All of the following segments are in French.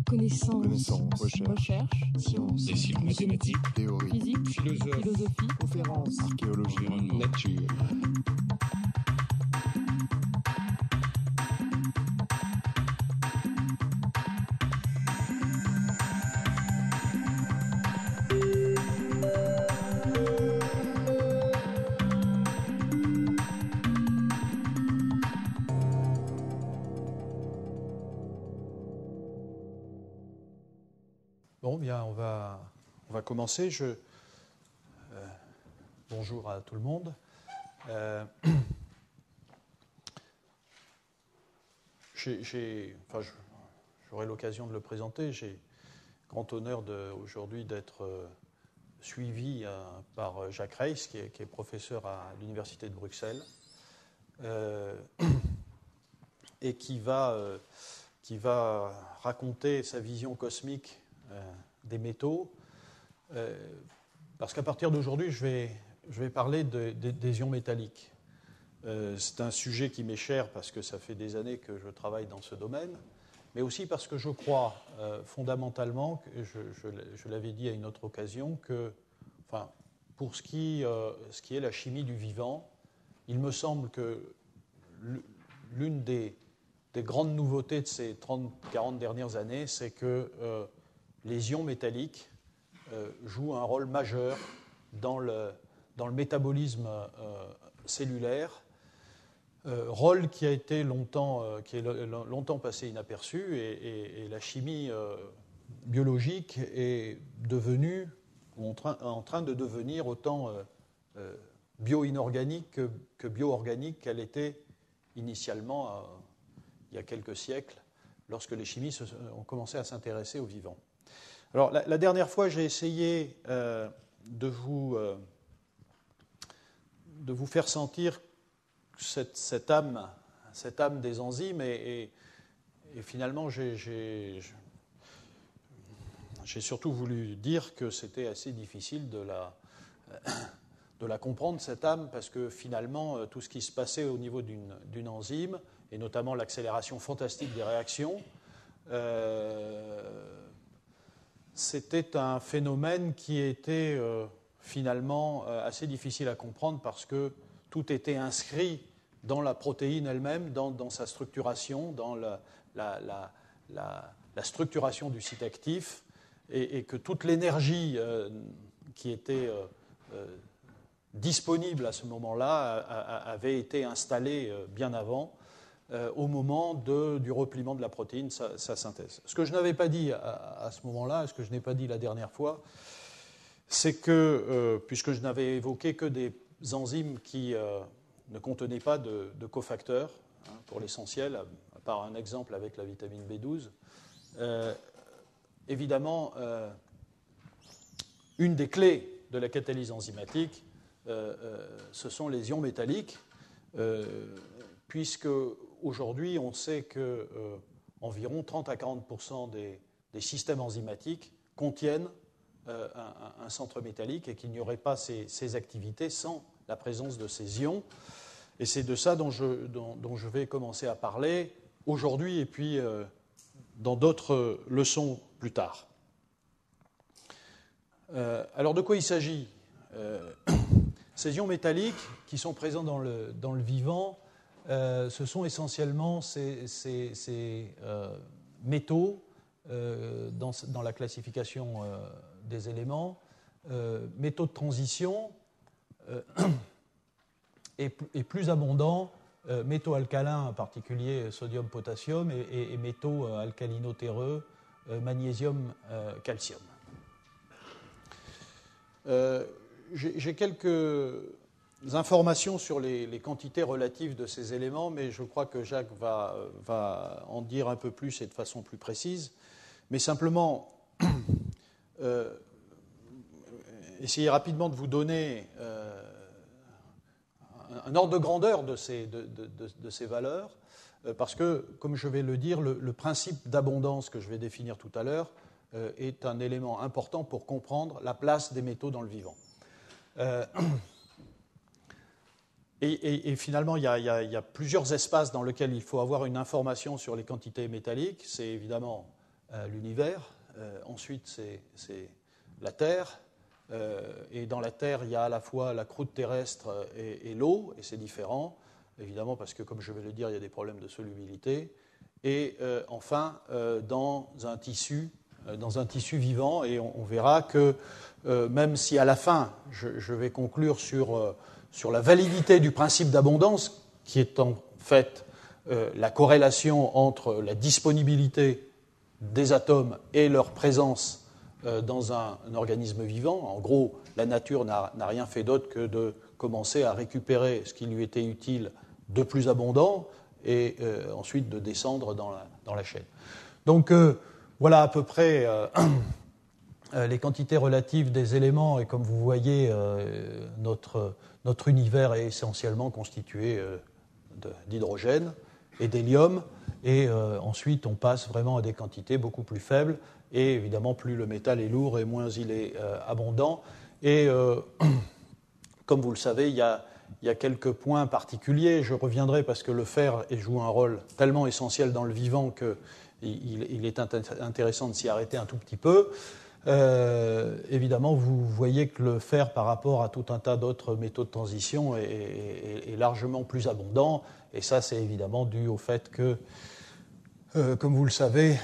Connaissance. Recherche. Sciences. Dessin, mathématiques. Théorie. Physique. Philosophie. Conférences. Archéologie. Environnement. Nature. Bon, bien, on va commencer. Bonjour à tout le monde. J'aurai l'occasion de le présenter. J'ai grand honneur aujourd'hui d'être suivi par Jacques Reiss, qui est professeur à l'Université de Bruxelles, et qui va raconter sa vision cosmique des métaux, parce qu'à partir d'aujourd'hui, je vais parler des ions métalliques. C'est un sujet qui m'est cher parce que ça fait des années que je travaille dans ce domaine, mais aussi parce que je crois fondamentalement, je l'avais dit à une autre occasion, que pour ce qui est la chimie du vivant, il me semble que l'une des grandes nouveautés de ces 30-40 dernières années, c'est que les ions métalliques jouent un rôle majeur dans le métabolisme cellulaire, rôle qui est longtemps passé inaperçu, et la chimie biologique est devenue, ou en train de devenir autant bio-inorganique que bio-organique qu'elle était initialement il y a quelques siècles, lorsque les chimistes ont commencé à s'intéresser au vivant. Alors, la dernière fois, j'ai essayé de vous faire sentir cette âme des enzymes, et finalement, j'ai surtout voulu dire que c'était assez difficile de la comprendre, cette âme, parce que finalement, tout ce qui se passait au niveau d'une enzyme, et notamment l'accélération fantastique des réactions, c'était un phénomène qui était finalement assez difficile à comprendre, parce que tout était inscrit dans la protéine elle-même, dans sa structuration, dans la structuration du site actif, et que toute l'énergie qui était disponible à ce moment-là avait été installée bien avant, au moment du repliement de la protéine, sa synthèse. Ce que je n'avais pas dit à ce moment-là, ce que je n'ai pas dit la dernière fois, c'est que, puisque je n'avais évoqué que des enzymes qui ne contenaient pas de cofacteurs, pour l'essentiel, à part un exemple avec la vitamine B12, évidemment, une des clés de la catalyse enzymatique, ce sont les ions métalliques, puisque aujourd'hui, on sait qu'environ 30 à 40% des systèmes enzymatiques contiennent un centre métallique, et qu'il n'y aurait pas ces activités sans la présence de ces ions. Et c'est de ça dont je vais commencer à parler aujourd'hui, et puis dans d'autres leçons plus tard. Alors, de quoi il s'agit ? Ces ions métalliques qui sont présents dans le vivant, ce sont essentiellement ces métaux dans la classification des éléments, métaux de transition, et plus abondants, métaux alcalins, en particulier sodium-potassium, et métaux alcalino-terreux, magnésium, calcium. J'ai quelques informations sur les quantités relatives de ces éléments, mais je crois que Jacques va en dire un peu plus et de façon plus précise. Mais simplement, essayer rapidement de vous donner un ordre de grandeur de ces valeurs, parce que, comme je vais le dire, le principe d'abondance que je vais définir tout à l'heure est un élément important pour comprendre la place des métaux dans le vivant. Et finalement, il y a plusieurs espaces dans lesquels il faut avoir une information sur les quantités métalliques. C'est évidemment l'univers. Ensuite, c'est la Terre. Et dans la Terre, il y a à la fois la croûte terrestre et l'eau, et c'est différent, évidemment, parce que, comme je vais le dire, il y a des problèmes de solubilité. Et enfin, dans un tissu vivant, et on verra que même si à la fin, je vais conclure sur la validité du principe d'abondance, qui est en fait la corrélation entre la disponibilité des atomes et leur présence dans un organisme vivant. En gros, la nature n'a rien fait d'autre que de commencer à récupérer ce qui lui était utile de plus abondant et ensuite de descendre dans la chaîne. Donc voilà à peu près les quantités relatives des éléments, et comme vous voyez, notre univers est essentiellement constitué d'hydrogène et d'hélium, et ensuite on passe vraiment à des quantités beaucoup plus faibles, et évidemment plus le métal est lourd et moins il est abondant. Et comme vous le savez, il y a quelques points particuliers, je reviendrai parce que le fer joue un rôle tellement essentiel dans le vivant qu'il est intéressant de s'y arrêter un tout petit peu. Évidemment, vous voyez que le fer, par rapport à tout un tas d'autres métaux de transition, est largement plus abondant, et ça c'est évidemment dû au fait que, comme vous le savez,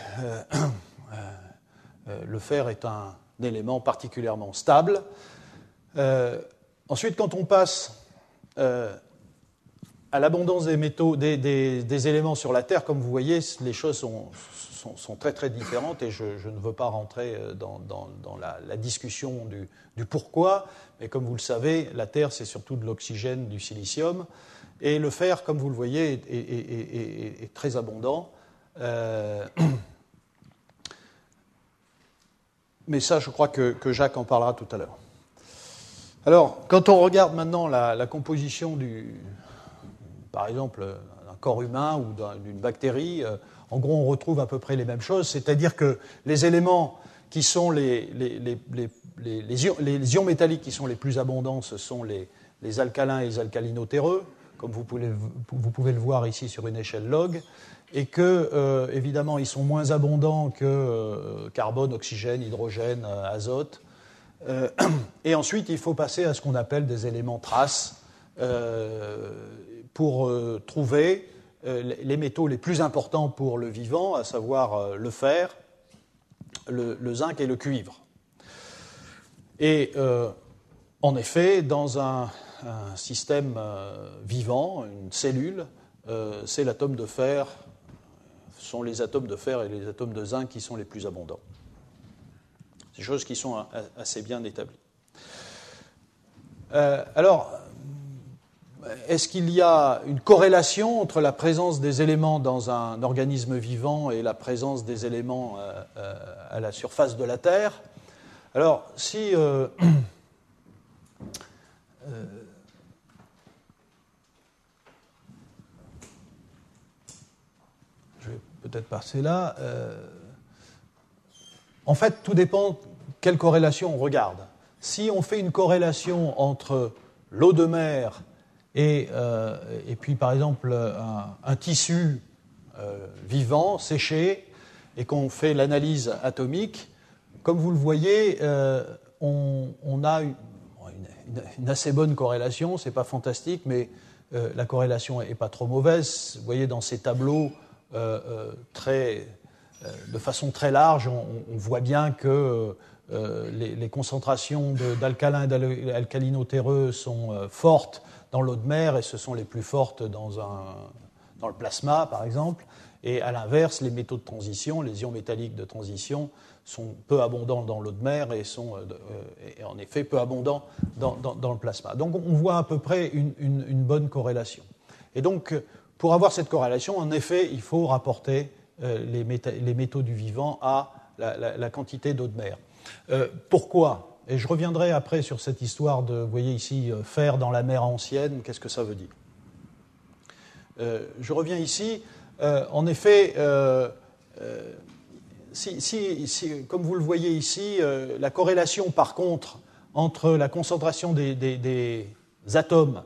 le fer est un élément particulièrement stable. Ensuite, quand on passe à l'abondance des métaux, des éléments sur la Terre, comme vous voyez, les choses sont très très différentes, et je ne veux pas rentrer dans la discussion du pourquoi, mais comme vous le savez, la Terre c'est surtout de l'oxygène, du silicium, et le fer, comme vous le voyez, est très abondant. Mais ça, je crois que Jacques en parlera tout à l'heure. Alors, quand on regarde maintenant la composition par exemple, d'un corps humain ou d'une bactérie, en gros, on retrouve à peu près les mêmes choses, c'est-à-dire que les éléments qui sont les ions métalliques qui sont les plus abondants, ce sont les alcalins et les alcalino-terreux, comme vous pouvez le voir ici sur une échelle log, et que, évidemment, ils sont moins abondants que carbone, oxygène, hydrogène, azote. Et ensuite, il faut passer à ce qu'on appelle des éléments traces pour trouver les métaux les plus importants pour le vivant, à savoir le fer, le zinc et le cuivre. Et en effet, dans un système vivant, une cellule, c'est l'atome de fer, ce sont les atomes de fer et les atomes de zinc qui sont les plus abondants. C'est des choses qui sont assez bien établies. Alors, est-ce qu'il y a une corrélation entre la présence des éléments dans un organisme vivant et la présence des éléments à la surface de la Terre? Alors, si je vais peut-être passer là. En fait, tout dépend quelle corrélation on regarde. Si on fait une corrélation entre l'eau de mer et puis, par exemple, un tissu vivant, séché, et qu'on fait l'analyse atomique, comme vous le voyez, on a une assez bonne corrélation. Ce n'est pas fantastique, mais la corrélation n'est pas trop mauvaise. Vous voyez, dans ces tableaux, de façon très large, on voit bien que les concentrations d'alcalins et d'alcalino-terreux sont fortes dans l'eau de mer, et ce sont les plus fortes dans le plasma, par exemple. Et à l'inverse, les métaux de transition, les ions métalliques de transition, sont peu abondants dans l'eau de mer et sont en effet peu abondants dans le plasma. Donc on voit à peu près une bonne corrélation. Et donc, pour avoir cette corrélation, en effet, il faut rapporter les métaux du vivant à la quantité d'eau de mer. Pourquoi ? Et je reviendrai après sur cette histoire de, vous voyez ici, fer dans la mer ancienne, qu'est-ce que ça veut dire ? Je reviens ici. En effet, comme vous le voyez ici, la corrélation, par contre, entre la concentration des atomes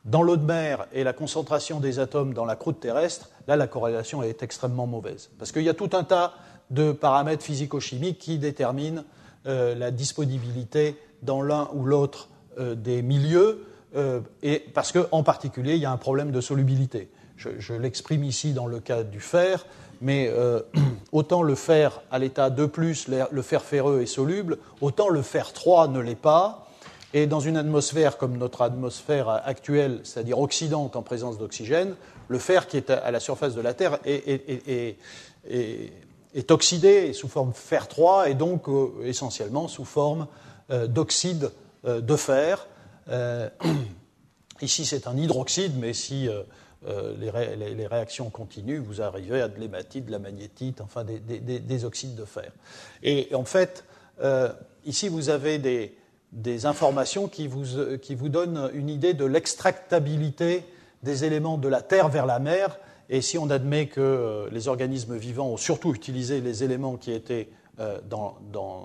dans l'eau de mer et la concentration des atomes dans la croûte terrestre, là, la corrélation est extrêmement mauvaise. Parce qu'il y a tout un tas de paramètres physico-chimiques qui déterminent la disponibilité dans l'un ou l'autre des milieux, et parce qu'en particulier, il y a un problème de solubilité. Je l'exprime ici dans le cas du fer, mais autant le fer à l'état 2+, le fer ferreux est soluble, autant le fer 3 ne l'est pas. Et dans une atmosphère comme notre atmosphère actuelle, c'est-à-dire oxydante en présence d'oxygène, le fer qui est à la surface de la Terre est oxydé sous forme fer 3 et donc essentiellement sous forme d'oxyde de fer. Ici, c'est un hydroxyde, mais si les réactions continuent, vous arrivez à de l'hématite, de la magnétite, enfin des oxydes de fer. Et en fait, ici, vous avez des informations qui vous donnent une idée de l'extractabilité des éléments de la Terre vers la mer. Et si on admet que les organismes vivants ont surtout utilisé les éléments qui étaient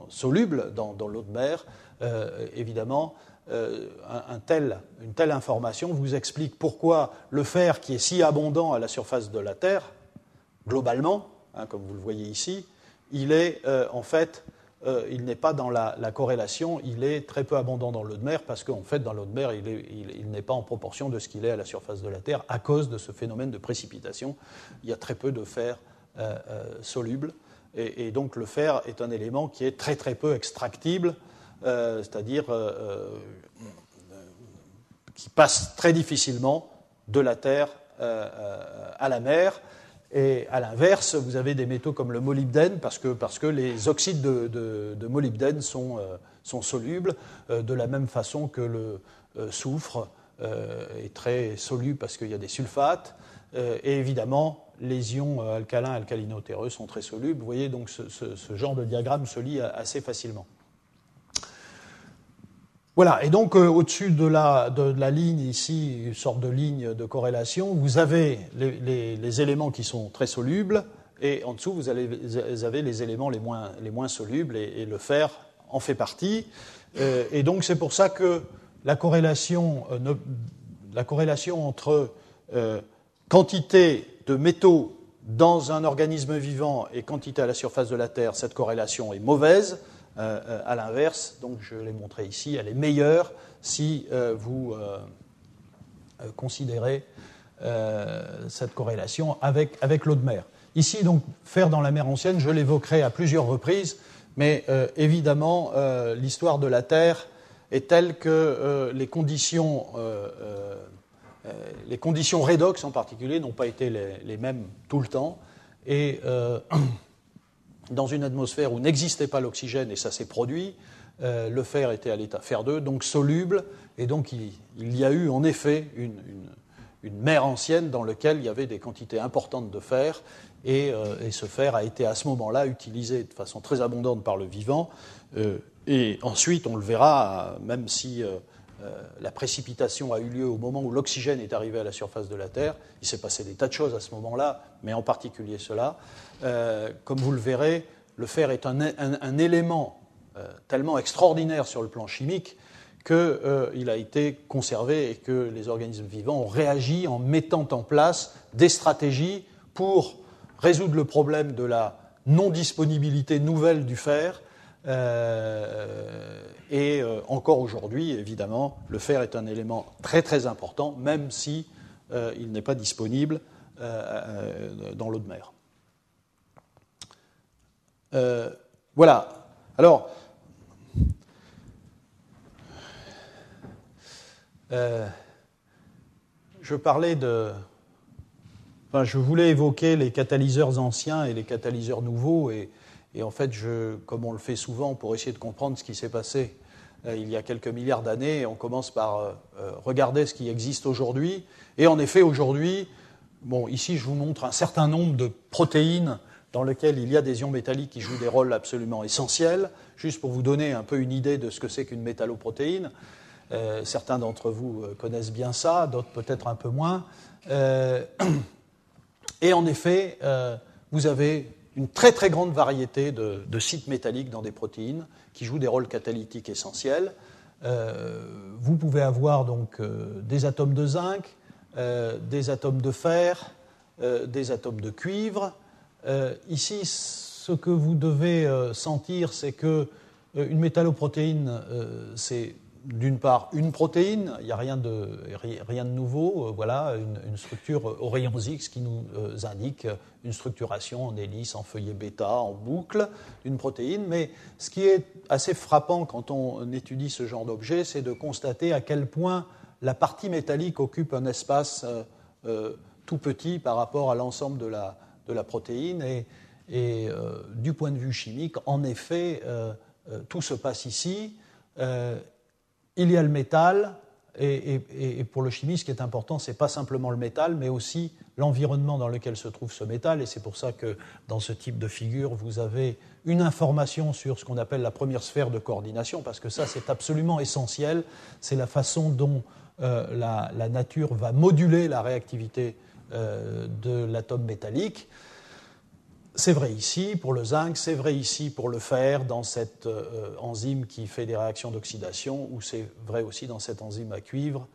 solubles dans l'eau de mer, évidemment, une telle information vous explique pourquoi le fer, qui est si abondant à la surface de la Terre, globalement, comme vous le voyez ici, il est en fait, il n'est pas dans la corrélation, il est très peu abondant dans l'eau de mer, parce qu'en fait, dans l'eau de mer, il n'est pas en proportion de ce qu'il est à la surface de la Terre, à cause de ce phénomène de précipitation. Il y a très peu de fer soluble, et donc le fer est un élément qui est très très peu extractible, c'est-à-dire qui passe très difficilement de la Terre à la mer. Et à l'inverse, vous avez des métaux comme le molybdène, parce que les oxydes de molybdène sont solubles, de la même façon que le soufre est très soluble parce qu'il y a des sulfates. Et évidemment, les ions alcalins, alcalinotéreux sont très solubles. Vous voyez, donc ce genre de diagramme se lit assez facilement. Voilà, et donc au-dessus de la ligne ici, une sorte de ligne de corrélation, vous avez les éléments qui sont très solubles, et en dessous vous avez les éléments les moins solubles, et le fer en fait partie. Et donc c'est pour ça que la corrélation entre quantité de métaux dans un organisme vivant et quantité à la surface de la Terre, cette corrélation est mauvaise. À l'inverse, donc je l'ai montré ici, elle est meilleure si vous considérez cette corrélation avec l'eau de mer. Ici, donc, fer dans la mer ancienne, je l'évoquerai à plusieurs reprises, mais évidemment, l'histoire de la Terre est telle que les conditions redox en particulier n'ont pas été les mêmes tout le temps, et dans une atmosphère où n'existait pas l'oxygène, et ça s'est produit, le fer était à l'état fer 2, donc soluble, et donc il y a eu en effet une mer ancienne dans laquelle il y avait des quantités importantes de fer, et ce fer a été à ce moment-là utilisé de façon très abondante par le vivant, et ensuite on le verra, même si la précipitation a eu lieu au moment où l'oxygène est arrivé à la surface de la Terre. Il s'est passé des tas de choses à ce moment-là, mais en particulier cela. Comme vous le verrez, le fer est un élément tellement extraordinaire sur le plan chimique qu'il a été conservé et que les organismes vivants ont réagi en mettant en place des stratégies pour résoudre le problème de la non-disponibilité nouvelle du fer. Et encore aujourd'hui, évidemment, le fer est un élément très très important, même si il n'est pas disponible dans l'eau de mer. Voilà. Alors, je voulais évoquer les catalyseurs anciens et les catalyseurs nouveaux, et en fait, comme on le fait souvent pour essayer de comprendre ce qui s'est passé il y a quelques milliards d'années, on commence par regarder ce qui existe aujourd'hui. Et en effet, aujourd'hui, ici je vous montre un certain nombre de protéines dans lesquelles il y a des ions métalliques qui jouent des rôles absolument essentiels, juste pour vous donner un peu une idée de ce que c'est qu'une métalloprotéine. Certains d'entre vous connaissent bien ça, d'autres peut-être un peu moins. Et en effet, vous avez une très très grande variété de sites métalliques dans des protéines qui jouent des rôles catalytiques essentiels. Vous pouvez avoir donc des atomes de zinc, des atomes de fer, des atomes de cuivre. Ici, ce que vous devez sentir, c'est que une métalloprotéine, c'est d'une part une protéine, il n'y a rien de nouveau, voilà, une structure au rayon X qui nous indique une structuration en hélice, en feuillet bêta, en boucle d'une protéine. Mais ce qui est assez frappant quand on étudie ce genre d'objet, c'est de constater à quel point la partie métallique occupe un espace tout petit par rapport à l'ensemble de la protéine. Et du point de vue chimique, en effet, tout se passe ici. Il y a le métal, et pour le chimiste, ce qui est important, ce n'est pas simplement le métal, mais aussi l'environnement dans lequel se trouve ce métal. Et c'est pour ça que dans ce type de figure, vous avez une information sur ce qu'on appelle la première sphère de coordination, parce que ça, c'est absolument essentiel. C'est la façon dont la nature va moduler la réactivité de l'atome métallique. C'est vrai ici pour le zinc, c'est vrai ici pour le fer, dans cette enzyme qui fait des réactions d'oxydation, ou c'est vrai aussi dans cette enzyme à cuivre,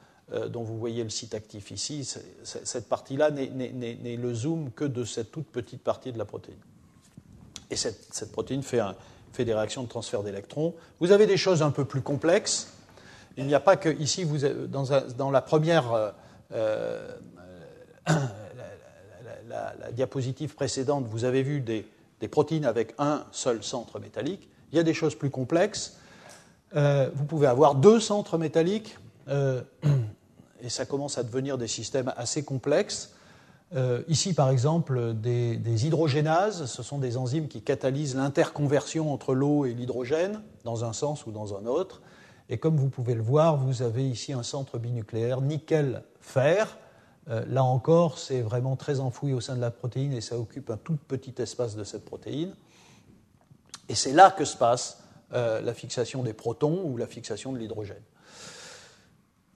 dont vous voyez le site actif ici. Cette partie-là n'est le zoom que de cette toute petite partie de la protéine. Et cette protéine fait des réactions de transfert d'électrons. Vous avez des choses un peu plus complexes. Il n'y a pas que ici, dans la première... la diapositive précédente, vous avez vu des protéines avec un seul centre métallique. Il y a des choses plus complexes. Vous pouvez avoir deux centres métalliques, et ça commence à devenir des systèmes assez complexes. Ici, par exemple, des hydrogénases, ce sont des enzymes qui catalysent l'interconversion entre l'eau et l'hydrogène, dans un sens ou dans un autre. Et comme vous pouvez le voir, vous avez ici un centre binucléaire, nickel-fer. Là encore, c'est vraiment très enfoui au sein de la protéine et ça occupe un tout petit espace de cette protéine. Et c'est là que se passe la fixation des protons ou la fixation de l'hydrogène.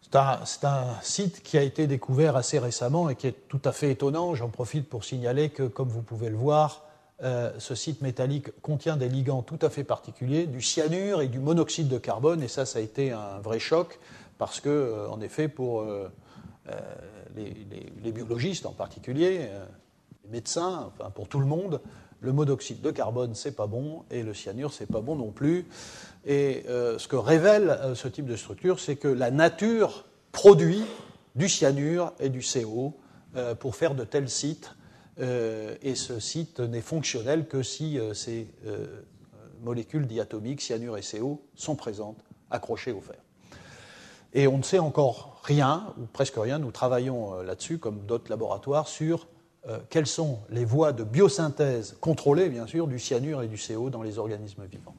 C'est un site qui a été découvert assez récemment et qui est tout à fait étonnant. J'en profite pour signaler que, comme vous pouvez le voir, ce site métallique contient des ligands tout à fait particuliers, du cyanure et du monoxyde de carbone. Et ça a été un vrai choc parce que, en effet, pour... les biologistes en particulier, les médecins, enfin pour tout le monde, le monoxyde de carbone, c'est pas bon, et le cyanure, c'est pas bon non plus. Et ce que révèle ce type de structure, c'est que la nature produit du cyanure et du CO pour faire de tels sites, et ce site n'est fonctionnel que si ces molécules diatomiques, cyanure et CO, sont présentes, accrochées au fer. Et on ne sait encore rien, ou presque rien, nous travaillons là-dessus, comme d'autres laboratoires, sur quelles sont les voies de biosynthèse contrôlées, bien sûr, du cyanure et du CO dans les organismes vivants.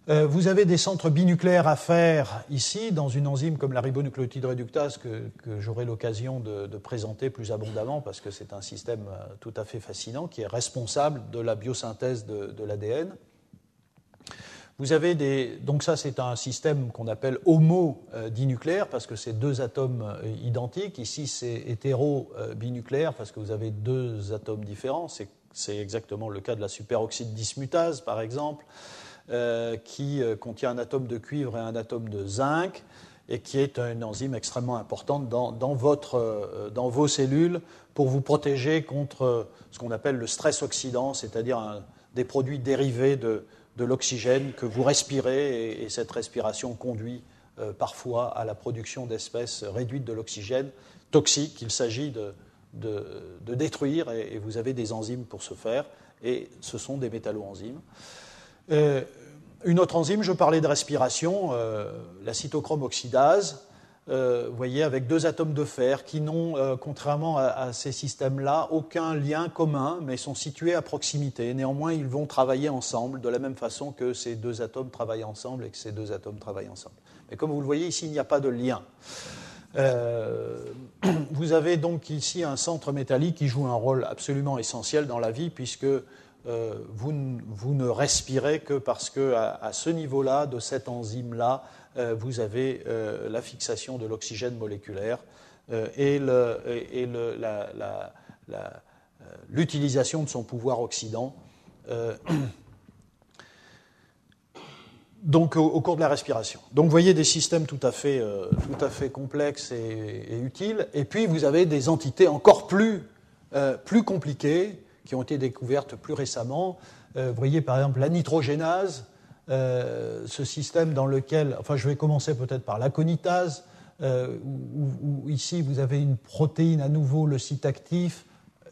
Vous avez des centres binucléaires à faire ici, dans une enzyme comme la ribonucléotide réductase, que j'aurai l'occasion de présenter plus abondamment, parce que c'est un système tout à fait fascinant, qui est responsable de la biosynthèse de l'ADN. Vous avez donc ça, c'est un système qu'on appelle homodinucléaire, parce que c'est deux atomes identiques. Ici, c'est hétéro-binucléaire, parce que vous avez deux atomes différents. C'est exactement le cas de la superoxyde dismutase, par exemple, qui contient un atome de cuivre et un atome de zinc, et qui est une enzyme extrêmement importante dans vos cellules pour vous protéger contre ce qu'on appelle le stress oxydant, c'est-à-dire des produits dérivés de l'oxygène que vous respirez, et cette respiration conduit parfois à la production d'espèces réduites de l'oxygène toxiques qu'il s'agit de détruire, et vous avez des enzymes pour ce faire, et ce sont des métalloenzymes. Une autre enzyme, je parlais de respiration, la cytochrome oxydase, vous voyez, avec deux atomes de fer qui n'ont, contrairement à ces systèmes-là, aucun lien commun, mais sont situés à proximité. Néanmoins, ils vont travailler ensemble de la même façon que ces deux atomes travaillent ensemble et que ces deux atomes travaillent ensemble. Mais comme vous le voyez, ici, il n'y a pas de lien. Vous avez donc ici un centre métallique qui joue un rôle absolument essentiel dans la vie, puisque vous ne respirez que parce qu'à ce niveau-là, de cette enzyme-là, vous avez la fixation de l'oxygène moléculaire et l'utilisation de son pouvoir oxydant. Donc au cours de la respiration. Donc vous voyez des systèmes tout à fait complexes et utiles. Et puis vous avez des entités encore plus compliquées qui ont été découvertes plus récemment. Vous voyez par exemple la nitrogénase, ce système dans lequel, enfin je vais commencer peut-être par l'aconitase, où ici vous avez une protéine à nouveau, le site actif,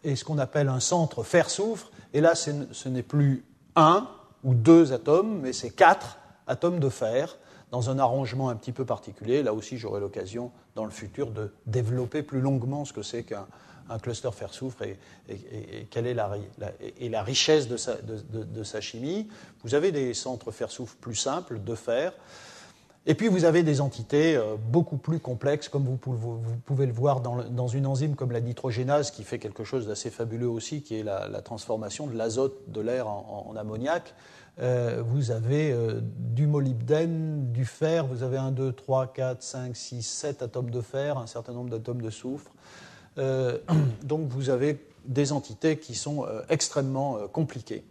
et ce qu'on appelle un centre fer-soufre, et là ce n'est plus 1 ou 2 atomes, mais c'est 4 atomes de fer, dans un arrangement un petit peu particulier. Là aussi j'aurai l'occasion dans le futur de développer plus longuement ce que c'est qu'un cluster fer-soufre et quelle est la richesse de sa chimie. Vous avez des centres fer-soufre plus simples de fer, et puis vous avez des entités beaucoup plus complexes, comme vous pouvez le voir dans une enzyme comme la nitrogénase, qui fait quelque chose d'assez fabuleux aussi, qui est la transformation de l'azote de l'air en ammoniac. Vous avez du molybdène, du fer, vous avez 1, 2, 3, 4, 5, 6, 7 atomes de fer, un certain nombre d'atomes de soufre. Donc vous avez des entités qui sont extrêmement compliquées.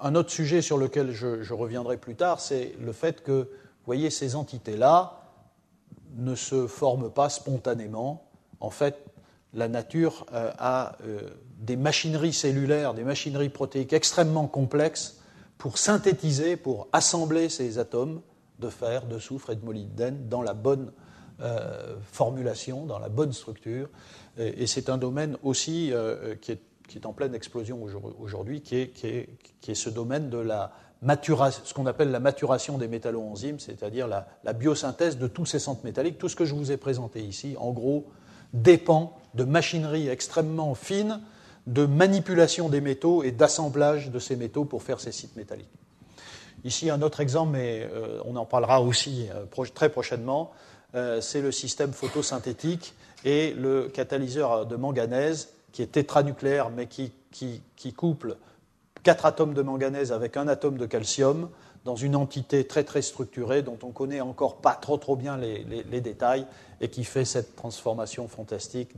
Un autre sujet sur lequel je reviendrai plus tard, c'est le fait que, vous voyez, ces entités-là ne se forment pas spontanément. En fait, la nature a des machineries cellulaires, des machineries protéiques extrêmement complexes pour synthétiser, pour assembler ces atomes de fer, de soufre et de molybdène dans la bonne formulation, dans la bonne structure. Et c'est un domaine aussi qui est en pleine explosion aujourd'hui, qui est ce domaine de la maturation, ce qu'on appelle la maturation des métalloenzymes, c'est-à-dire la biosynthèse de tous ces centres métalliques. Tout ce que je vous ai présenté ici, en gros, dépend de machinerie extrêmement fine, de manipulation des métaux et d'assemblage de ces métaux pour faire ces sites métalliques. Ici, un autre exemple, mais on en parlera aussi très prochainement, c'est le système photosynthétique et le catalyseur de manganèse, qui est tétranucléaire, mais qui couple 4 atomes de manganèse avec 1 atome de calcium dans une entité très très structurée dont on ne connaît encore pas trop bien les détails, et qui fait cette transformation fantastique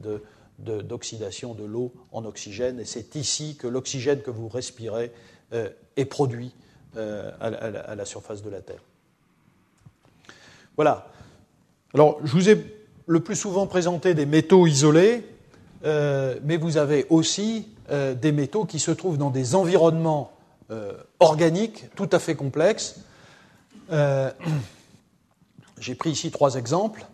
d'oxydation de l'eau en oxygène. Et c'est ici que l'oxygène que vous respirez est produit à la surface de la Terre. Voilà. Alors, je vous ai le plus souvent présenté des métaux isolés, mais vous avez aussi des métaux qui se trouvent dans des environnements organiques tout à fait complexes. J'ai pris ici 3 exemples.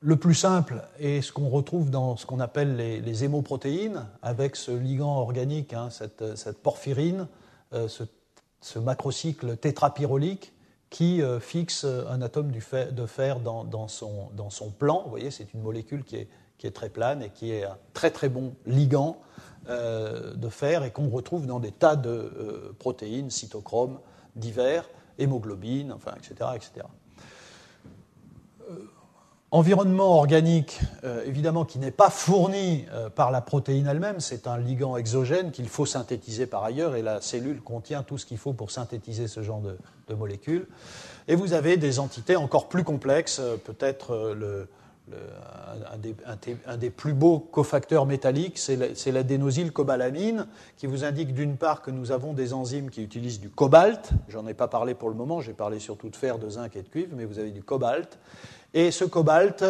Le plus simple est ce qu'on retrouve dans ce qu'on appelle les hémoprotéines, avec ce ligand organique, cette porphyrine, ce macrocycle tétrapyrolique, qui fixe un atome de fer dans son plan. Vous voyez, c'est une molécule qui est très plane et qui est un très très bon ligand de fer, et qu'on retrouve dans des tas de protéines, cytochromes divers, hémoglobine, enfin, etc. etc. Environnement organique, évidemment, qui n'est pas fourni par la protéine elle-même, c'est un ligand exogène qu'il faut synthétiser par ailleurs, et la cellule contient tout ce qu'il faut pour synthétiser ce genre de molécules. Et vous avez des entités encore plus complexes, peut-être un des plus beaux cofacteurs métalliques, c'est l'adénosylcobalamine, qui vous indique d'une part que nous avons des enzymes qui utilisent du cobalt. J'en ai pas parlé pour le moment, j'ai parlé surtout de fer, de zinc et de cuivre, mais vous avez du cobalt. Et ce cobalt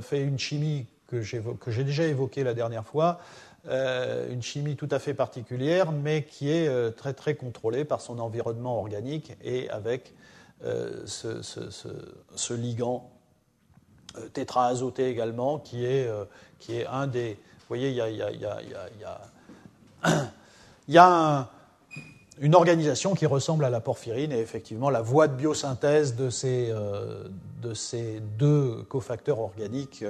fait une chimie que j'ai déjà évoquée la dernière fois, une chimie tout à fait particulière, mais qui est très très contrôlée par son environnement organique, et avec ce ligand tétraazoté également, qui est un des... Vous voyez, il y a une organisation qui ressemble à la porphyrine, et effectivement, la voie de biosynthèse de ces 2 cofacteurs organiques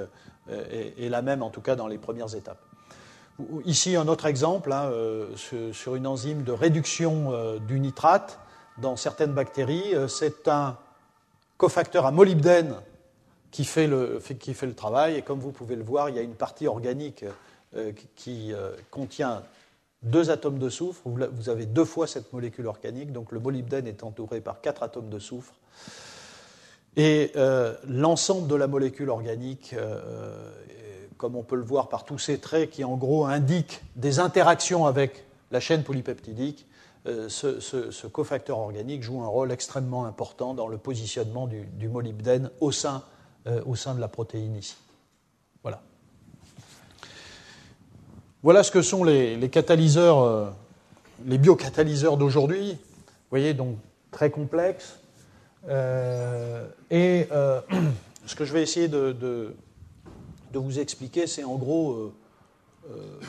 est la même, en tout cas dans les premières étapes. Ici, un autre exemple, sur une enzyme de réduction du nitrate dans certaines bactéries. C'est un cofacteur à molybdène qui fait le travail, et comme vous pouvez le voir, il y a une partie organique qui contient 2 atomes de soufre. Vous avez 2 fois cette molécule organique, donc le molybdène est entouré par 4 atomes de soufre. Et l'ensemble de la molécule organique, comme on peut le voir par tous ces traits qui en gros indiquent des interactions avec la chaîne polypeptidique, ce cofacteur organique joue un rôle extrêmement important dans le positionnement du molybdène au sein de la protéine ici. Voilà. voilà ce que sont les catalyseurs, les biocatalyseurs d'aujourd'hui. Vous voyez, donc très complexes. Ce que je vais essayer de vous expliquer, c'est en gros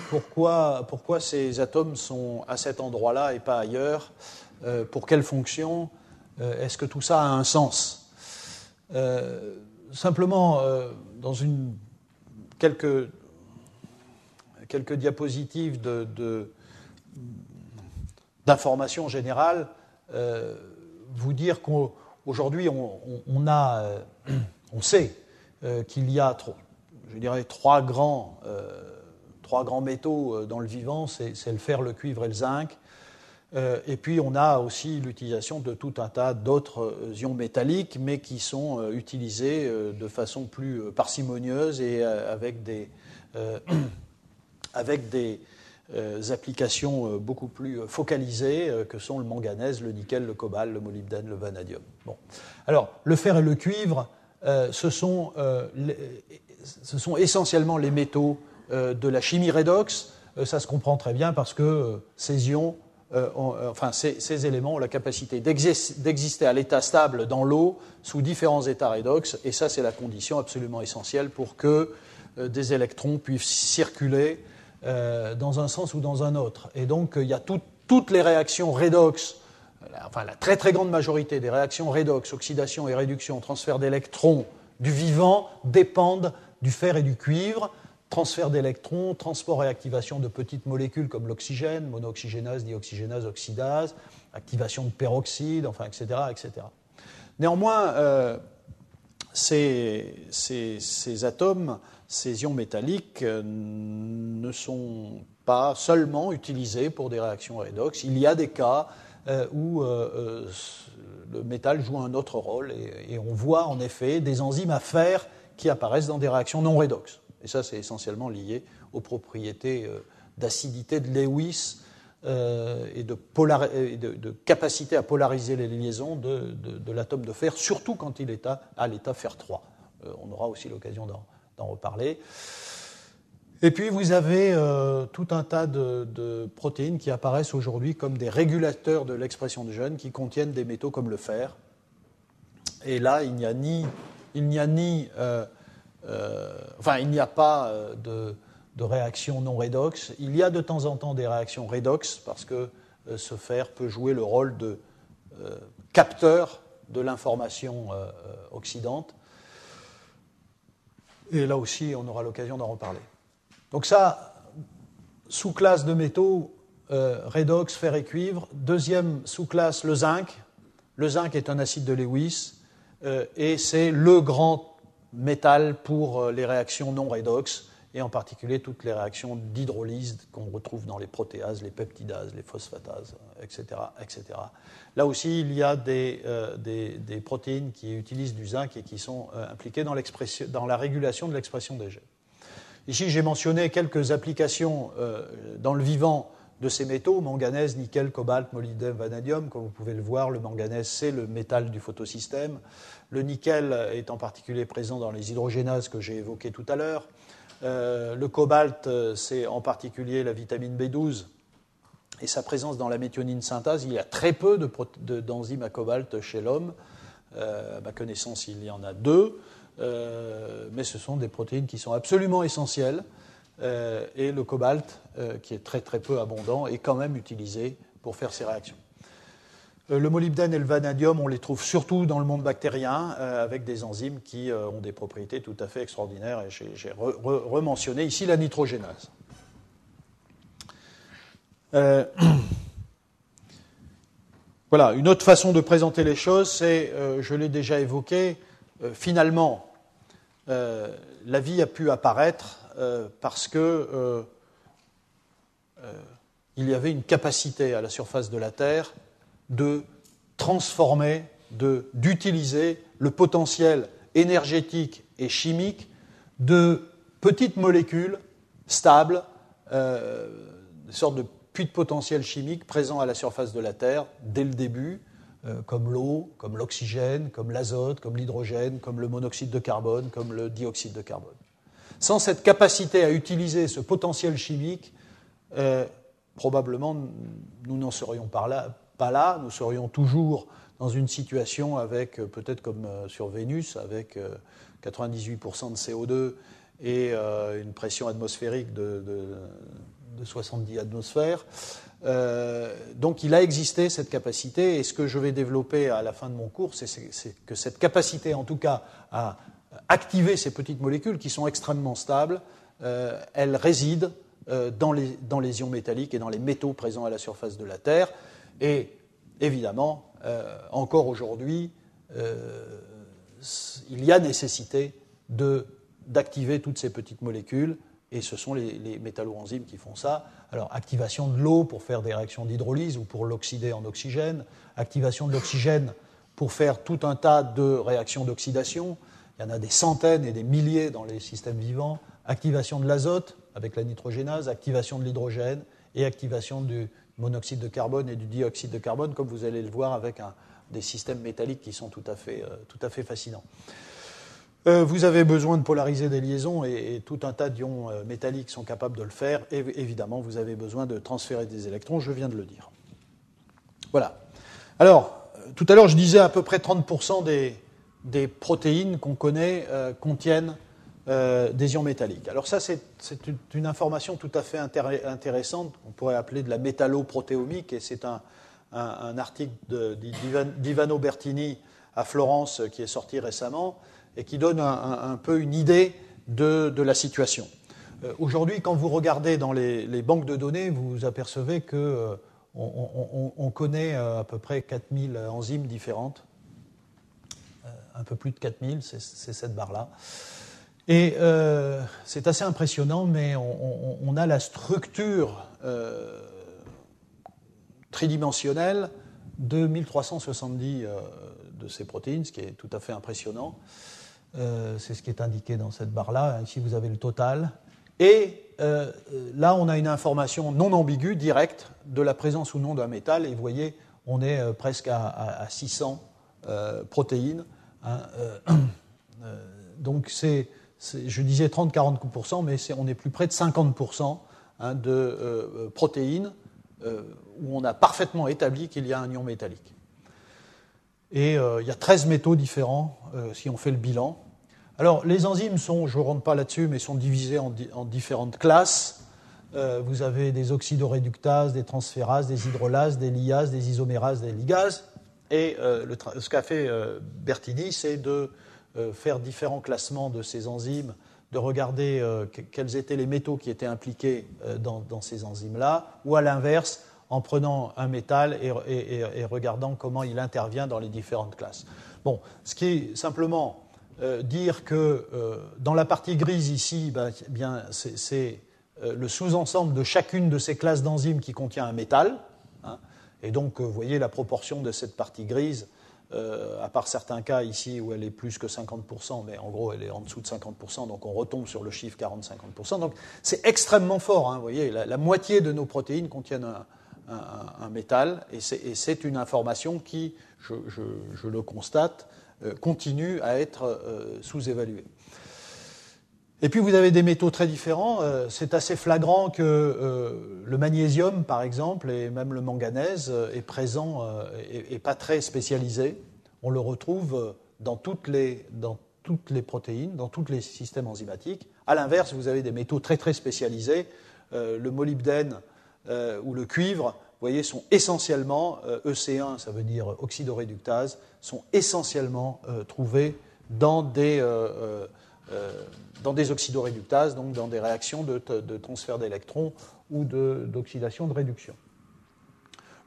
pourquoi ces atomes sont à cet endroit-là et pas ailleurs, pour quelle fonction, est-ce que tout ça a un sens. Simplement, dans quelques diapositives d'informations générales, vous dire qu'aujourd'hui, on sait qu'il y a, je dirais, trois grands métaux dans le vivant, c'est le fer, le cuivre et le zinc. Et puis on a aussi l'utilisation de tout un tas d'autres ions métalliques, mais qui sont utilisés de façon plus parcimonieuse et avec des applications beaucoup plus focalisées, que sont le manganèse, le nickel, le cobalt, le molybdène, le vanadium. Bon. Alors, le fer et le cuivre, ce sont essentiellement les métaux de la chimie redox. Ça se comprend très bien parce que ces ions, ces éléments ont la capacité d'exister à l'état stable dans l'eau sous différents états redox, et ça, c'est la condition absolument essentielle pour que des électrons puissent circuler dans un sens ou dans un autre. Et donc, il y a toutes les réactions redox, la très très grande majorité des réactions redox, oxydation et réduction, transfert d'électrons du vivant dépendent du fer et du cuivre. Transfert d'électrons, transport et activation de petites molécules comme l'oxygène, monooxygénase, dioxygénase, oxydase, activation de peroxyde, etc., etc. Néanmoins, ces atomes, ces ions métalliques ne sont pas seulement utilisés pour des réactions redox. Il y a des cas où le métal joue un autre rôle et on voit en effet des enzymes à fer qui apparaissent dans des réactions non redox. Et ça, c'est essentiellement lié aux propriétés d'acidité de Lewis et de capacité à polariser les liaisons de l'atome de fer, surtout quand il est à l'état fer 3. On aura aussi l'occasion d'en reparler. Et puis, vous avez tout un tas de protéines qui apparaissent aujourd'hui comme des régulateurs de l'expression de gènes qui contiennent des métaux comme le fer. Et là, il n'y a pas de réaction non redox. Il y a de temps en temps des réactions redox parce que ce fer peut jouer le rôle de capteur de l'information oxydante. Et là aussi, on aura l'occasion d'en reparler. Donc ça, sous-classe de métaux, redox, fer et cuivre. Deuxième sous-classe, le zinc. Le zinc est un acide de Lewis et c'est le grand métal pour les réactions non redox, et en particulier toutes les réactions d'hydrolyse qu'on retrouve dans les protéases, les peptidases, les phosphatases, etc., etc. Là aussi, il y a des protéines qui utilisent du zinc et qui sont impliquées dans la régulation de l'expression des gènes. Ici, j'ai mentionné quelques applications dans le vivant de ces métaux, manganèse, nickel, cobalt, molybdène, vanadium. Comme vous pouvez le voir, le manganèse, c'est le métal du photosystème. Le nickel est en particulier présent dans les hydrogénases que j'ai évoquées tout à l'heure. Le cobalt, c'est en particulier la vitamine B12 et sa présence dans la méthionine synthase. Il y a très peu d'enzymes à cobalt chez l'homme. À ma connaissance, il y en a 2, mais ce sont des protéines qui sont absolument essentielles. Et le cobalt, qui est très très peu abondant, est quand même utilisé pour faire ces réactions. Le molybdène et le vanadium, on les trouve surtout dans le monde bactérien, avec des enzymes qui ont des propriétés tout à fait extraordinaires, et j'ai rementionné ici la nitrogénase. Voilà, une autre façon de présenter les choses, c'est, je l'ai déjà évoqué, finalement, la vie a pu apparaître parce que il y avait une capacité à la surface de la Terre de transformer, d'utiliser le potentiel énergétique et chimique de petites molécules stables, des sortes de puits de potentiel chimique présents à la surface de la Terre dès le début, comme l'eau, comme l'oxygène, comme l'azote, comme l'hydrogène, comme le monoxyde de carbone, comme le dioxyde de carbone. Sans cette capacité à utiliser ce potentiel chimique, probablement nous n'en serions pas là, nous serions toujours dans une situation avec, peut-être comme sur Vénus, avec 98% de CO2 et une pression atmosphérique de 70 atmosphères. Donc il a existé cette capacité, et ce que je vais développer à la fin de mon cours, c'est que cette capacité, en tout cas, à activer ces petites molécules qui sont extrêmement stables, elle réside dans les ions métalliques et dans les métaux présents à la surface de la Terre. Et évidemment, encore aujourd'hui, il y a nécessité d'activer toutes ces petites molécules, et ce sont les métalloenzymes qui font ça. Alors, activation de l'eau pour faire des réactions d'hydrolyse ou pour l'oxyder en oxygène, activation de l'oxygène pour faire tout un tas de réactions d'oxydation. Il y en a des centaines et des milliers dans les systèmes vivants. Activation de l'azote avec la nitrogénase, activation de l'hydrogène et activation du monoxyde de carbone et du dioxyde de carbone, comme vous allez le voir avec des systèmes métalliques qui sont tout à fait fascinants. Vous avez besoin de polariser des liaisons, et tout un tas d'ions métalliques sont capables de le faire. Et évidemment, vous avez besoin de transférer des électrons, je viens de le dire. Voilà. Alors, tout à l'heure, je disais à peu près 30% des protéines qu'on connaît contiennent des ions métalliques. Alors ça, c'est une information tout à fait intéressante, qu'on pourrait appeler de la métalloprotéomique, et c'est un article d'Ivano Bertini à Florence qui est sorti récemment, et qui donne un peu une idée de la situation. Aujourd'hui, quand vous regardez dans les banques de données, vous vous apercevez qu'on connaît à peu près 4000 enzymes différentes, un peu plus de 4000, c'est cette barre-là. Et c'est assez impressionnant, mais on a la structure tridimensionnelle de 1370 de ces protéines, ce qui est tout à fait impressionnant. C'est ce qui est indiqué dans cette barre-là. Ici, vous avez le total. Et là, on a une information non ambiguë, directe, de la présence ou non d'un métal. Et vous voyez, on est presque à 600 protéines. Hein, donc, je disais 30-40%, mais on est plus près de 50% de protéines où on a parfaitement établi qu'il y a un ion métallique. Et il y a 13 métaux différents si on fait le bilan. Alors, les enzymes sont, je ne rentre pas là-dessus, mais sont divisées en différentes classes. Vous avez des oxydoréductases, des transférases, des hydrolases, des liases, des isomérases, des ligases. Et ce qu'a fait Bertini, c'est de faire différents classements de ces enzymes, de regarder quels étaient les métaux qui étaient impliqués dans ces enzymes-là, ou à l'inverse, en prenant un métal et regardant comment il intervient dans les différentes classes. Bon, ce qui est simplement dire que dans la partie grise ici, c'est le sous-ensemble de chacune de ces classes d'enzymes qui contient un métal. Hein, et donc, vous voyez la proportion de cette partie grise, à part certains cas ici où elle est plus que 50%, mais en gros, elle est en dessous de 50%, donc on retombe sur le chiffre 40-50%. Donc, c'est extrêmement fort. Hein, vous voyez, la moitié de nos protéines contiennent un métal, et c'est une information qui, je le constate, continue à être sous-évaluée. Et puis vous avez des métaux très différents. C'est assez flagrant que le magnésium, par exemple, et même le manganèse est présent et pas très spécialisé. On le retrouve dans toutes les protéines, dans tous les systèmes enzymatiques. À l'inverse, vous avez des métaux très très spécialisés. Le molybdène ou le cuivre, vous voyez, sont essentiellement, EC1, ça veut dire oxydoréductase, sont essentiellement trouvés dans des oxydoréductases, donc dans des réactions de transfert d'électrons ou d'oxydation de réduction.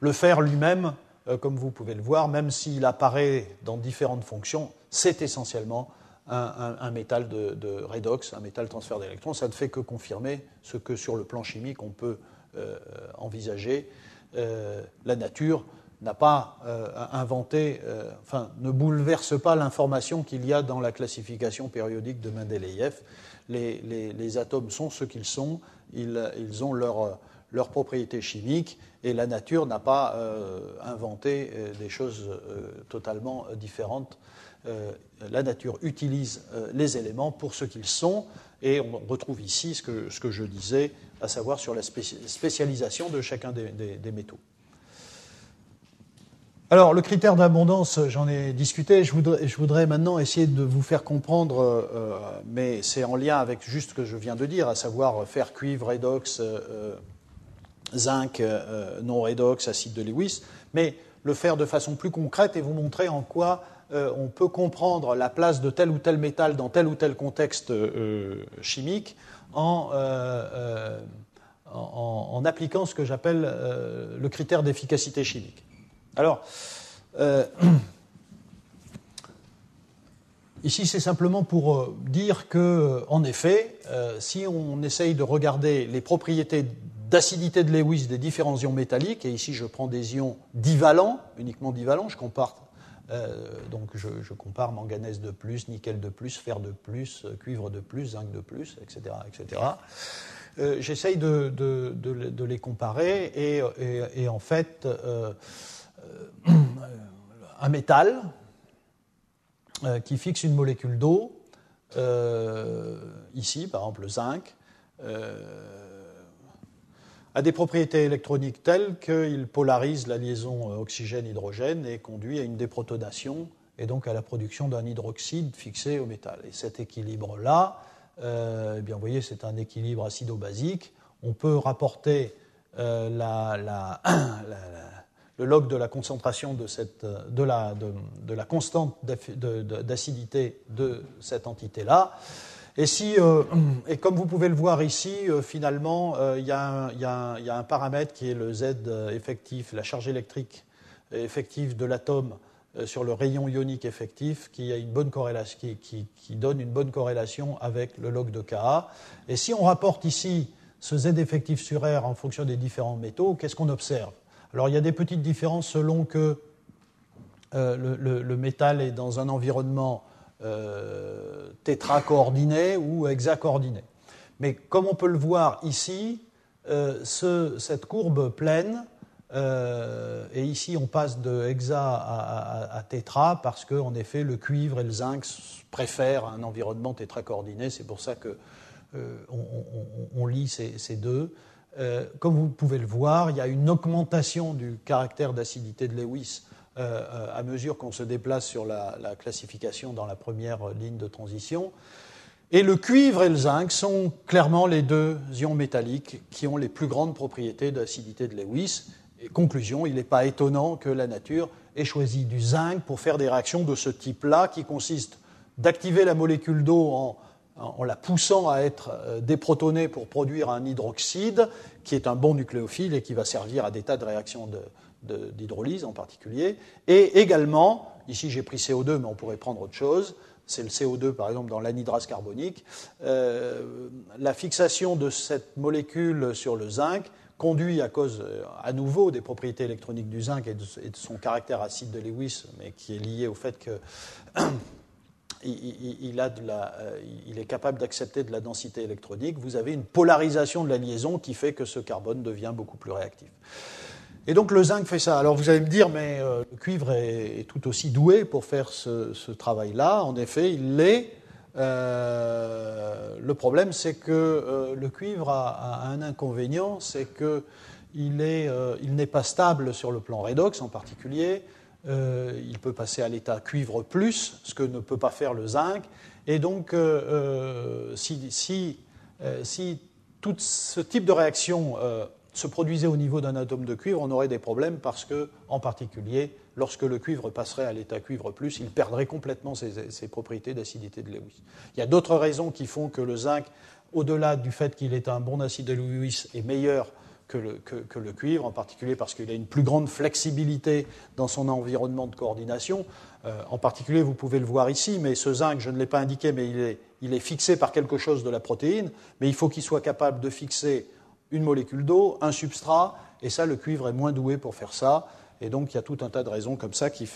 Le fer lui-même, comme vous pouvez le voir, même s'il apparaît dans différentes fonctions, c'est essentiellement un métal de redox, un métal transfert d'électrons. Ça ne fait que confirmer ce que sur le plan chimique on peut envisager. La nature n'a pas inventé, ne bouleverse pas l'information qu'il y a dans la classification périodique de Mendeleïev. Les atomes sont ce qu'ils sont, ils ont leurs propriétés chimiques, et la nature n'a pas inventé des choses totalement différentes. La nature utilise les éléments pour ce qu'ils sont, et on retrouve ici ce que je disais, à savoir sur la spécialisation de chacun des métaux. Alors, le critère d'abondance, j'en ai discuté. Je voudrais maintenant essayer de vous faire comprendre, mais c'est en lien avec juste ce que je viens de dire, à savoir fer, cuivre, redox, zinc, non redox, acide de Lewis, mais le faire de façon plus concrète et vous montrer en quoi on peut comprendre la place de tel ou tel métal dans tel ou tel contexte chimique en appliquant ce que j'appelle le critère d'efficacité chimique. Alors, ici, c'est simplement pour dire que, en effet, si on essaye de regarder les propriétés d'acidité de Lewis des différents ions métalliques, et ici je prends des ions divalents, uniquement divalents, je compare manganèse de plus, nickel de plus, fer de plus, cuivre de plus, zinc de plus, etc., etc. J'essaye de les comparer et en fait, un métal qui fixe une molécule d'eau, ici par exemple le zinc, a des propriétés électroniques telles qu'il polarise la liaison oxygène-hydrogène et conduit à une déprotonation et donc à la production d'un hydroxyde fixé au métal. Et cet équilibre-là, eh bien, vous voyez, c'est un équilibre acido-basique. On peut rapporter le log de la concentration de la constante d'acidité de cette entité-là. Et comme vous pouvez le voir ici, finalement, il y a un paramètre qui est le Z effectif, la charge électrique effective de l'atome sur le rayon ionique effectif, qui a une bonne corrélation, qui donne une bonne corrélation avec le log de Ka. Et si on rapporte ici ce Z effectif sur R en fonction des différents métaux, qu'est-ce qu'on observe? Alors il y a des petites différences selon que le métal est dans un environnement tétracoordiné ou hexacoordiné. Mais comme on peut le voir ici, cette courbe pleine, et ici on passe de hexa à tétra parce qu'en effet le cuivre et le zinc préfèrent un environnement tétracoordiné, c'est pour ça qu'on lit ces deux. Comme vous pouvez le voir, il y a une augmentation du caractère d'acidité de Lewis à mesure qu'on se déplace sur la classification dans la première ligne de transition. Et le cuivre et le zinc sont clairement les deux ions métalliques qui ont les plus grandes propriétés d'acidité de Lewis. Et conclusion, il n'est pas étonnant que la nature ait choisi du zinc pour faire des réactions de ce type-là, qui consiste d'activer la molécule d'eau en la poussant à être déprotonée pour produire un hydroxyde, qui est un bon nucléophile et qui va servir à des tas de réactions d'hydrolyse en particulier. Et également, ici j'ai pris CO2, mais on pourrait prendre autre chose, c'est le CO2 par exemple dans l'anhydrase carbonique, la fixation de cette molécule sur le zinc conduit à cause, à nouveau, des propriétés électroniques du zinc et de son caractère acide de Lewis, mais qui est lié au fait que il est capable d'accepter de la densité électronique. Vous avez une polarisation de la liaison qui fait que ce carbone devient beaucoup plus réactif. Et donc le zinc fait ça. Alors vous allez me dire, mais le cuivre est tout aussi doué pour faire ce travail-là. En effet, il l'est. Le problème, c'est que le cuivre a un inconvénient, c'est qu'il n'est pas stable sur le plan redox en particulier. Il peut passer à l'état cuivre plus, ce que ne peut pas faire le zinc. Et donc, si tout ce type de réaction se produisait au niveau d'un atome de cuivre, on aurait des problèmes parce que, en particulier, lorsque le cuivre passerait à l'état cuivre plus, il perdrait complètement ses propriétés d'acidité de Lewis. Il y a d'autres raisons qui font que le zinc, au-delà du fait qu'il est un bon acide de Lewis, est meilleur que le cuivre, en particulier parce qu'il a une plus grande flexibilité dans son environnement de coordination. En particulier, vous pouvez le voir ici, mais ce zinc, je ne l'ai pas indiqué, mais il est fixé par quelque chose de la protéine, mais il faut qu'il soit capable de fixer une molécule d'eau, un substrat, et ça, le cuivre est moins doué pour faire ça, et donc il y a tout un tas de raisons comme ça qui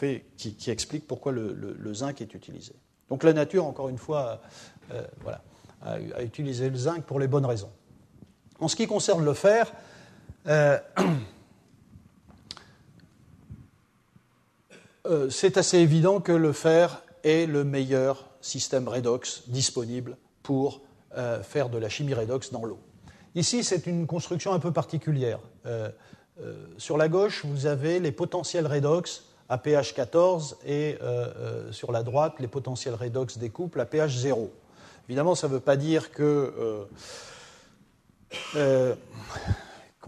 expliquent pourquoi le zinc est utilisé. Donc la nature, encore une fois, a utilisé le zinc pour les bonnes raisons. En ce qui concerne le fer, c'est assez évident que le fer est le meilleur système redox disponible pour faire de la chimie redox dans l'eau. Ici, c'est une construction un peu particulière. Sur la gauche, vous avez les potentiels redox à pH 14 et sur la droite, les potentiels redox des couples à pH 0. Évidemment, ça ne veut pas dire qu'on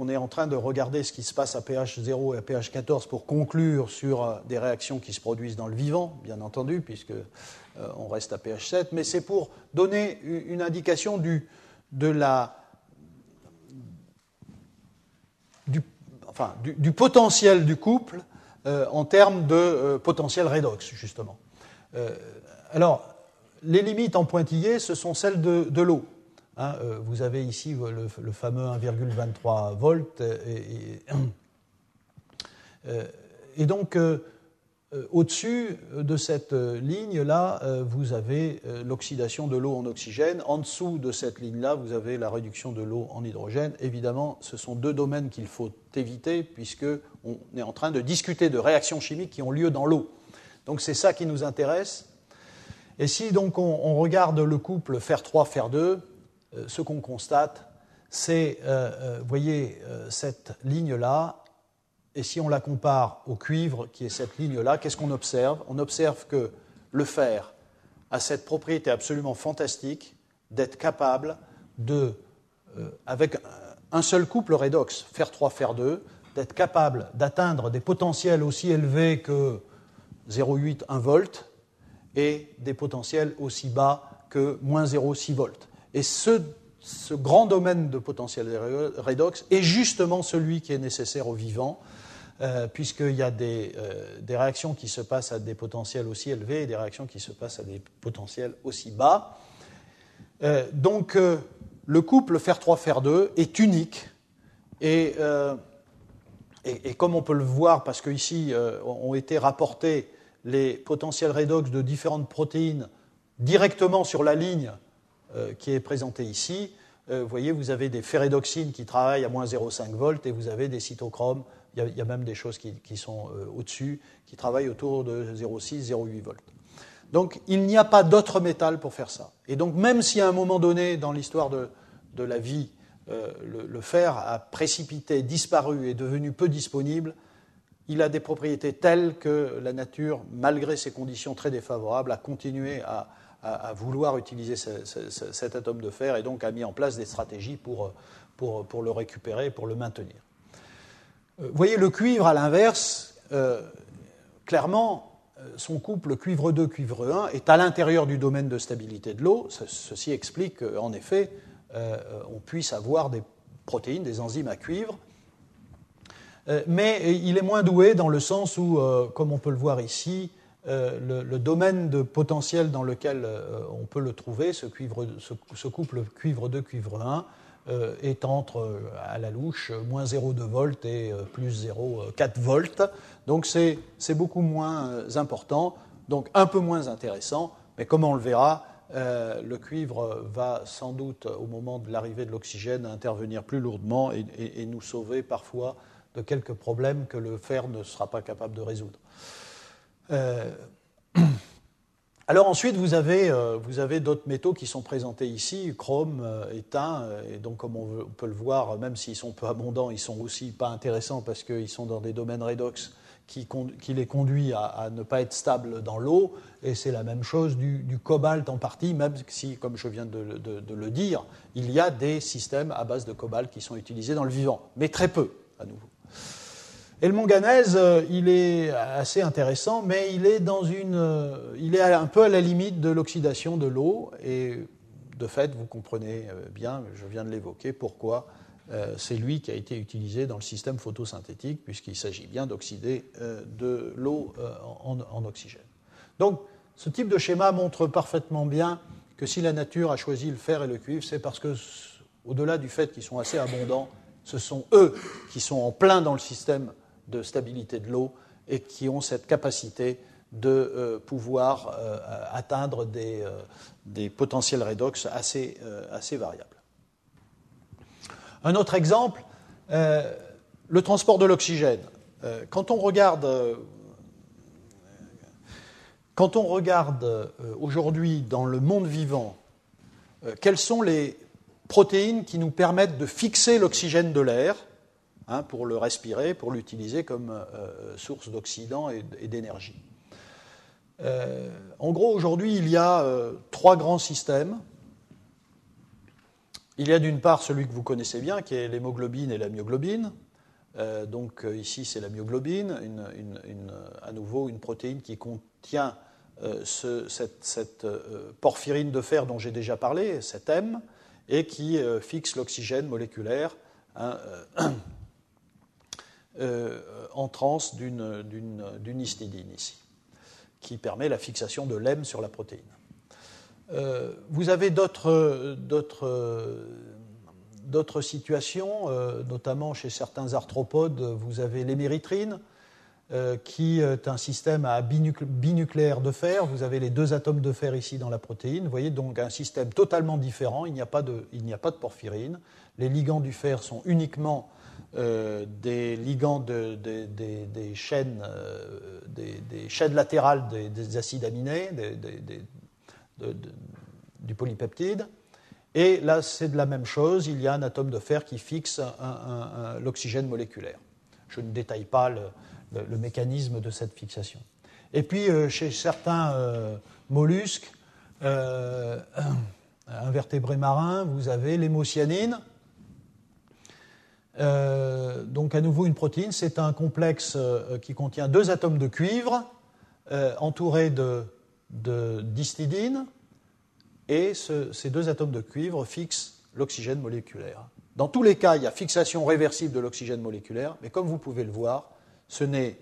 est en train de regarder ce qui se passe à pH 0 et à pH 14 pour conclure sur des réactions qui se produisent dans le vivant, bien entendu, puisqu'on reste à pH 7, mais c'est pour donner une indication du potentiel du couple en termes de potentiel redox, justement. Alors, les limites en pointillé, ce sont celles de l'eau. Hein, vous avez ici le fameux 1,23 volts. Et donc, au-dessus de cette ligne-là, vous avez l'oxydation de l'eau en oxygène. En dessous de cette ligne-là, vous avez la réduction de l'eau en hydrogène. Évidemment, ce sont deux domaines qu'il faut éviter, puisqu'on est en train de discuter de réactions chimiques qui ont lieu dans l'eau. Donc, c'est ça qui nous intéresse. Et si donc on regarde le couple fer3, fer2, ce qu'on constate, c'est, vous voyez, cette ligne-là, et si on la compare au cuivre, qui est cette ligne-là, qu'est-ce qu'on observe ? On observe que le fer a cette propriété absolument fantastique d'être capable avec un seul couple redox, fer3, fer2, d'être capable d'atteindre des potentiels aussi élevés que 0,8, 1 volt, et des potentiels aussi bas que moins 0,6 volts. Et ce grand domaine de potentiel redox est justement celui qui est nécessaire au vivant, puisqu'il y a des réactions qui se passent à des potentiels aussi élevés et des réactions qui se passent à des potentiels aussi bas. Donc, le couple fer3, fer2 est unique, et comme on peut le voir, parce qu'ici ont été rapportés les potentiels redox de différentes protéines directement sur la ligne qui est présentée ici. Vous voyez, vous avez des ferredoxines qui travaillent à moins 0,5 volts et vous avez des cytochromes, il y a même des choses qui sont au-dessus, qui travaillent autour de 0,6, 0,8 volts. Donc, il n'y a pas d'autre métal pour faire ça. Et donc, même si à un moment donné, dans l'histoire de la vie, le fer a précipité, disparu et est devenu peu disponible, il a des propriétés telles que la nature, malgré ces conditions très défavorables, a continué à vouloir utiliser cet atome de fer et donc a mis en place des stratégies pour le récupérer, pour le maintenir. Vous voyez, le cuivre, à l'inverse, clairement, son couple cuivre 2, cuivre 1 est à l'intérieur du domaine de stabilité de l'eau. Ceci explique qu'en effet, on puisse avoir des protéines, des enzymes à cuivre. Mais il est moins doué dans le sens où, comme on peut le voir ici, le domaine de potentiel dans lequel on peut le trouver, ce couple cuivre 2, cuivre 1, est entre, à la louche, moins 0,2 volts et plus 0,4 volts. Donc c'est beaucoup moins important, donc un peu moins intéressant, mais comme on le verra, le cuivre va sans doute, au moment de l'arrivée de l'oxygène, intervenir plus lourdement et nous sauver parfois de quelques problèmes que le fer ne sera pas capable de résoudre. Alors ensuite, vous avez d'autres métaux qui sont présentés ici, chrome, étain, et donc comme on peut le voir, même s'ils sont peu abondants, ils sont aussi pas intéressants parce qu'ils sont dans des domaines redox qui les conduit à ne pas être stables dans l'eau, et c'est la même chose du cobalt en partie, même si, comme je viens de le dire, il y a des systèmes à base de cobalt qui sont utilisés dans le vivant, mais très peu, à nouveau. Et le manganèse, il est assez intéressant, mais il est un peu à la limite de l'oxydation de l'eau, et de fait, vous comprenez bien, je viens de l'évoquer, pourquoi c'est lui qui a été utilisé dans le système photosynthétique, puisqu'il s'agit bien d'oxyder de l'eau en oxygène. Donc, ce type de schéma montre parfaitement bien que si la nature a choisi le fer et le cuivre, c'est parce que, au-delà du fait qu'ils sont assez abondants, ce sont eux qui sont en plein dans le système de stabilité de l'eau et qui ont cette capacité de pouvoir atteindre des potentiels redox assez variables. Un autre exemple, le transport de l'oxygène. Quand on regarde aujourd'hui dans le monde vivant, quels sont les protéines qui nous permettent de fixer l'oxygène de l'air, pour le respirer, pour l'utiliser comme source d'oxydant et d'énergie. En gros, aujourd'hui, il y a 3 grands systèmes. Il y a d'une part celui que vous connaissez bien, qui est l'hémoglobine et la myoglobine. Donc ici, c'est la myoglobine, à nouveau une protéine qui contient cette porphyrine de fer dont j'ai déjà parlé, cette M, et qui fixe l'oxygène moléculaire en transe d'une histidine ici, qui permet la fixation de l'M sur la protéine. Vous avez d'autres situations, notamment chez certains arthropodes, vous avez l'héméritrine, qui est un système à binucléaire de fer. Vous avez les 2 atomes de fer ici dans la protéine. Vous voyez donc un système totalement différent. Il n'y a pas de porphyrine. Les ligands du fer sont uniquement des ligands des chaînes latérales des acides aminés, du polypeptide. Et là, c'est de la même chose. Il y a un atome de fer qui fixe l'oxygène moléculaire. Je ne détaille pas le mécanisme de cette fixation. Et puis, chez certains mollusques, invertébrés marins, vous avez l'hémocyanine. Donc, à nouveau, une protéine. C'est un complexe qui contient 2 atomes de cuivre entourés d'histidine. Et ces 2 atomes de cuivre fixent l'oxygène moléculaire. Dans tous les cas, il y a fixation réversible de l'oxygène moléculaire, mais comme vous pouvez le voir, ce ne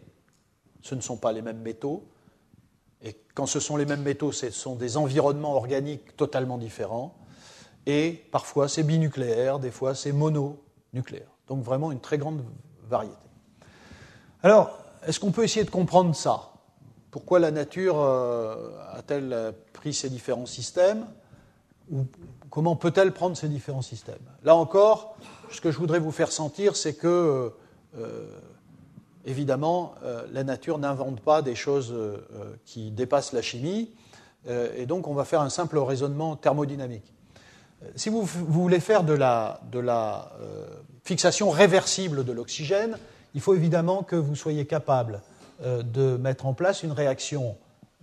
sont pas les mêmes métaux. Et quand ce sont les mêmes métaux, ce sont des environnements organiques totalement différents. Et parfois, c'est binucléaire, des fois, c'est mononucléaire. Donc vraiment une très grande variété. Alors, est-ce qu'on peut essayer de comprendre ça ? Pourquoi la nature a-t-elle pris ces différents systèmes ? Ou comment peut-elle prendre ces différents systèmes ? Là encore, ce que je voudrais vous faire sentir, c'est que, évidemment, la nature n'invente pas des choses qui dépassent la chimie, et donc on va faire un simple raisonnement thermodynamique. Si vous voulez faire de la fixation réversible de l'oxygène, il faut évidemment que vous soyez capable de mettre en place une réaction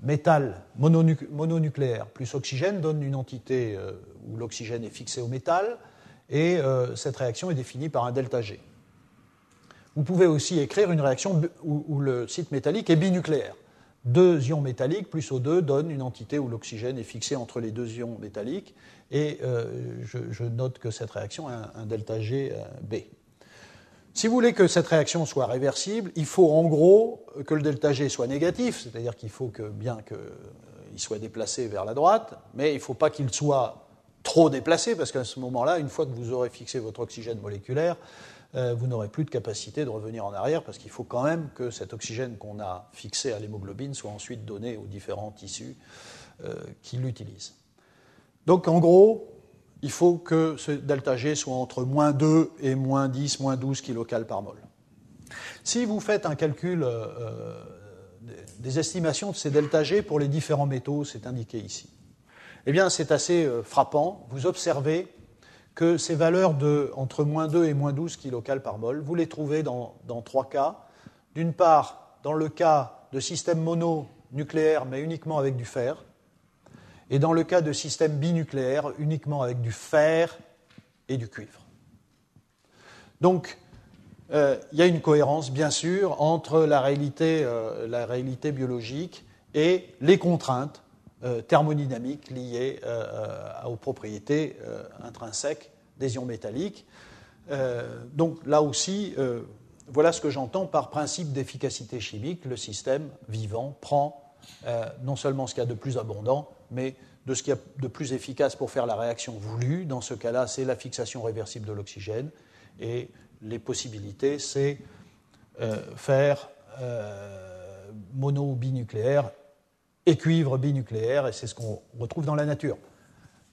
métal mononucléaire plus oxygène donne une entité où l'oxygène est fixé au métal, et cette réaction est définie par un delta G. Vous pouvez aussi écrire une réaction où le site métallique est binucléaire. 2 ions métalliques plus O2 donnent une entité où l'oxygène est fixé entre les 2 ions métalliques, et je note que cette réaction a un delta G B. Si vous voulez que cette réaction soit réversible, il faut en gros que le delta G soit négatif, c'est-à-dire qu'il faut bien qu'il soit déplacé vers la droite, mais il ne faut pas qu'il soit trop déplacé, parce qu'à ce moment-là, une fois que vous aurez fixé votre oxygène moléculaire, vous n'aurez plus de capacité de revenir en arrière, parce qu'il faut quand même que cet oxygène qu'on a fixé à l'hémoglobine soit ensuite donné aux différents tissus qui l'utilisent. Donc en gros, il faut que ce delta G soit entre moins 2 et moins 10, moins 12 kcal par mol. Si vous faites un calcul des estimations de ces delta G pour les différents métaux, c'est indiqué ici. Eh bien, c'est assez frappant. Vous observez que ces valeurs entre moins 2 et moins 12 kcal par mol, vous les trouvez dans 3 cas. D'une part, dans le cas de système mononucléaire, mais uniquement avec du fer, et dans le cas de système binucléaire, uniquement avec du fer et du cuivre. Donc, il y a une cohérence, bien sûr, entre la réalité biologique et les contraintes thermodynamiques liées aux propriétés intrinsèques des ions métalliques. Donc, là aussi, voilà ce que j'entends par principe d'efficacité chimique. Le système vivant prend non seulement ce qu'il y a de plus abondant, mais de ce qu'il y a de plus efficace pour faire la réaction voulue. Dans ce cas-là, c'est la fixation réversible de l'oxygène. Et les possibilités, c'est fer mono binucléaire et cuivre binucléaire, et c'est ce qu'on retrouve dans la nature.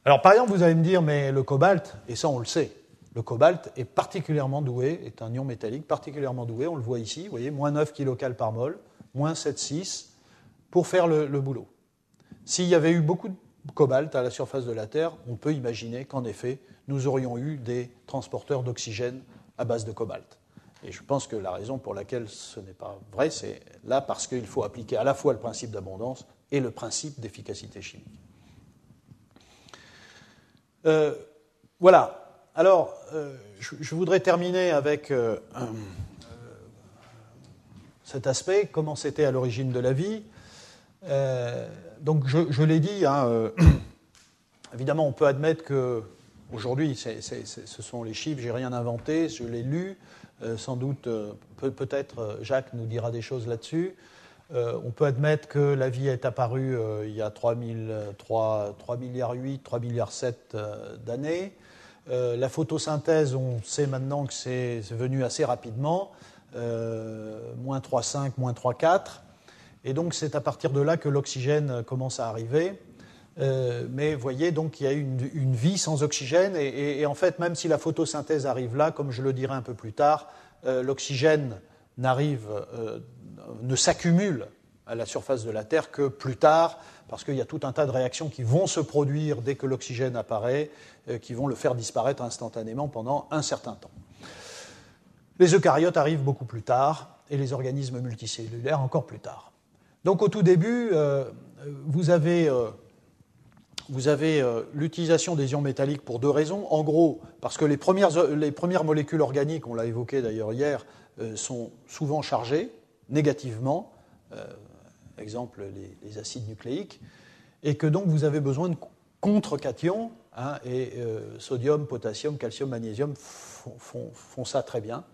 Alors, par exemple, vous allez me dire, mais le cobalt, et ça on le sait, le cobalt est particulièrement doué, est un ion métallique particulièrement doué, on le voit ici, vous voyez, moins 9 kcal par mol, moins 7,6, pour faire le boulot. S'il y avait eu beaucoup de cobalt à la surface de la Terre, on peut imaginer qu'en effet, nous aurions eu des transporteurs d'oxygène à base de cobalt. Et je pense que la raison pour laquelle ce n'est pas vrai, c'est là parce qu'il faut appliquer à la fois le principe d'abondance et le principe d'efficacité chimique. Voilà. Alors, je voudrais terminer avec cet aspect, comment c'était à l'origine de la vie. Donc, je l'ai dit, évidemment, on peut admettre qu'aujourd'hui, ce sont les chiffres, j'ai rien inventé, je l'ai lu, sans doute, peut-être Jacques nous dira des choses là-dessus. On peut admettre que la vie est apparue il y a 3 milliards 8, 3 milliards 7 d'années. La photosynthèse, on sait maintenant que c'est venu assez rapidement, moins 3,5, moins 3,4. Et donc c'est à partir de là que l'oxygène commence à arriver. Mais vous voyez, donc il y a une vie sans oxygène. Et en fait, même si la photosynthèse arrive là, comme je le dirai un peu plus tard, l'oxygène ne s'accumule à la surface de la Terre que plus tard, parce qu'il y a tout un tas de réactions qui vont se produire dès que l'oxygène apparaît, qui vont le faire disparaître instantanément pendant un certain temps. Les eucaryotes arrivent beaucoup plus tard, et les organismes multicellulaires encore plus tard. Donc au tout début, vous avez l'utilisation des ions métalliques pour deux raisons. En gros, parce que les premières molécules organiques, on l'a évoqué d'ailleurs hier, sont souvent chargées négativement, exemple les acides nucléiques, et que donc vous avez besoin de contre-cations, et sodium, potassium, calcium, magnésium font ça très bien.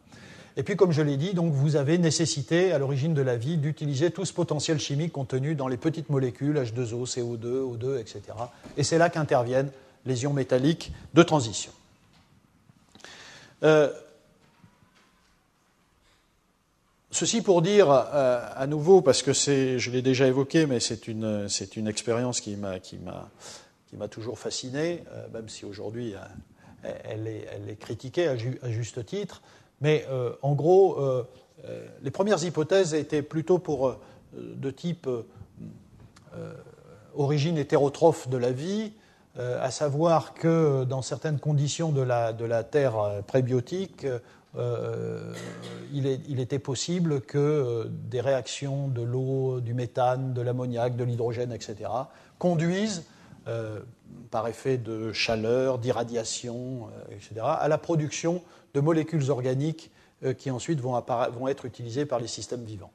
Et puis, comme je l'ai dit, donc vous avez nécessité, à l'origine de la vie, d'utiliser tout ce potentiel chimique contenu dans les petites molécules, H2O, CO2, O2, etc. Et c'est là qu'interviennent les ions métalliques de transition. Ceci pour dire, à nouveau, parce que je l'ai déjà évoqué, mais c'est une expérience qui m'a toujours fasciné, même si aujourd'hui elle est critiquée à juste titre. Mais en gros, les premières hypothèses étaient plutôt de type origine hétérotrophe de la vie, à savoir que dans certaines conditions de la Terre prébiotique, il était possible que des réactions de l'eau, du méthane, de l'ammoniac, de l'hydrogène, etc., conduisent, par effet de chaleur, d'irradiation, etc., à la production de molécules organiques qui ensuite vont être utilisées par les systèmes vivants.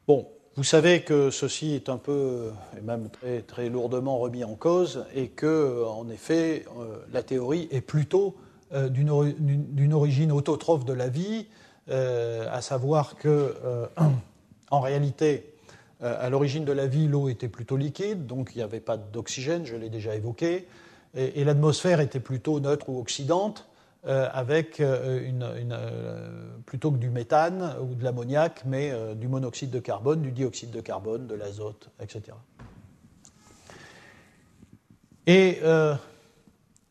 Bon, vous savez que ceci est un peu, et même très, très lourdement remis en cause, et que, en effet, la théorie est plutôt d'une origine autotrophe de la vie, à savoir que, en réalité, à l'origine de la vie, l'eau était plutôt liquide, donc il n'y avait pas d'oxygène, je l'ai déjà évoqué, et l'atmosphère était plutôt neutre ou oxydante, avec plutôt que du méthane ou de l'ammoniac, mais du monoxyde de carbone, du dioxyde de carbone, de l'azote, etc. Et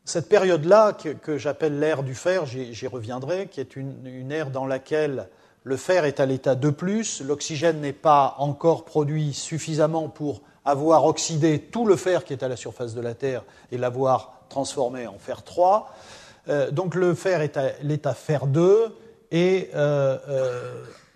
cette période-là, que j'appelle l'ère du fer, j'y reviendrai, qui est une ère dans laquelle le fer est à l'état 2+, l'oxygène n'est pas encore produit suffisamment pour avoir oxydé tout le fer qui est à la surface de la Terre et l'avoir transformé en fer 3. Donc le fer est à l'état fer 2, et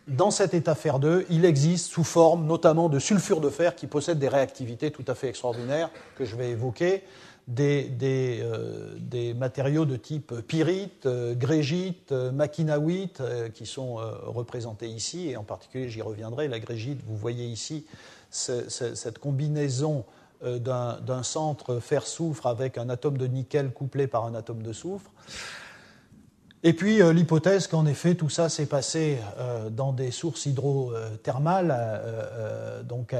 dans cet état fer 2, il existe sous forme notamment de sulfure de fer qui possède des réactivités tout à fait extraordinaires que je vais évoquer, des matériaux de type pyrite, grégite, maquinawite qui sont représentés ici, et en particulier j'y reviendrai, la grégite, vous voyez ici cette combinaison d'un centre fer-soufre avec un atome de nickel couplé par un atome de soufre. Et puis l'hypothèse qu'en effet tout ça s'est passé dans des sources hydrothermales, donc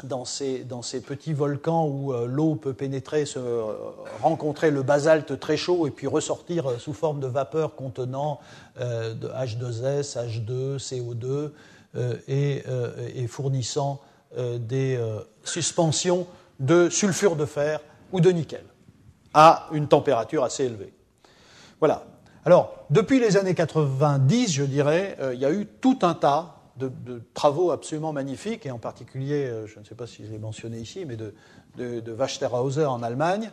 dans ces petits volcans où l'eau peut pénétrer, rencontrer le basalte très chaud et puis ressortir sous forme de vapeur contenant de H2S, H2, CO2 et fournissant des suspensions de sulfure de fer ou de nickel à une température assez élevée. Voilà. Alors, depuis les années 90, je dirais, il y a eu tout un tas de travaux absolument magnifiques, et en particulier, je ne sais pas si je l'ai mentionné ici, mais de Wasterhauser en Allemagne,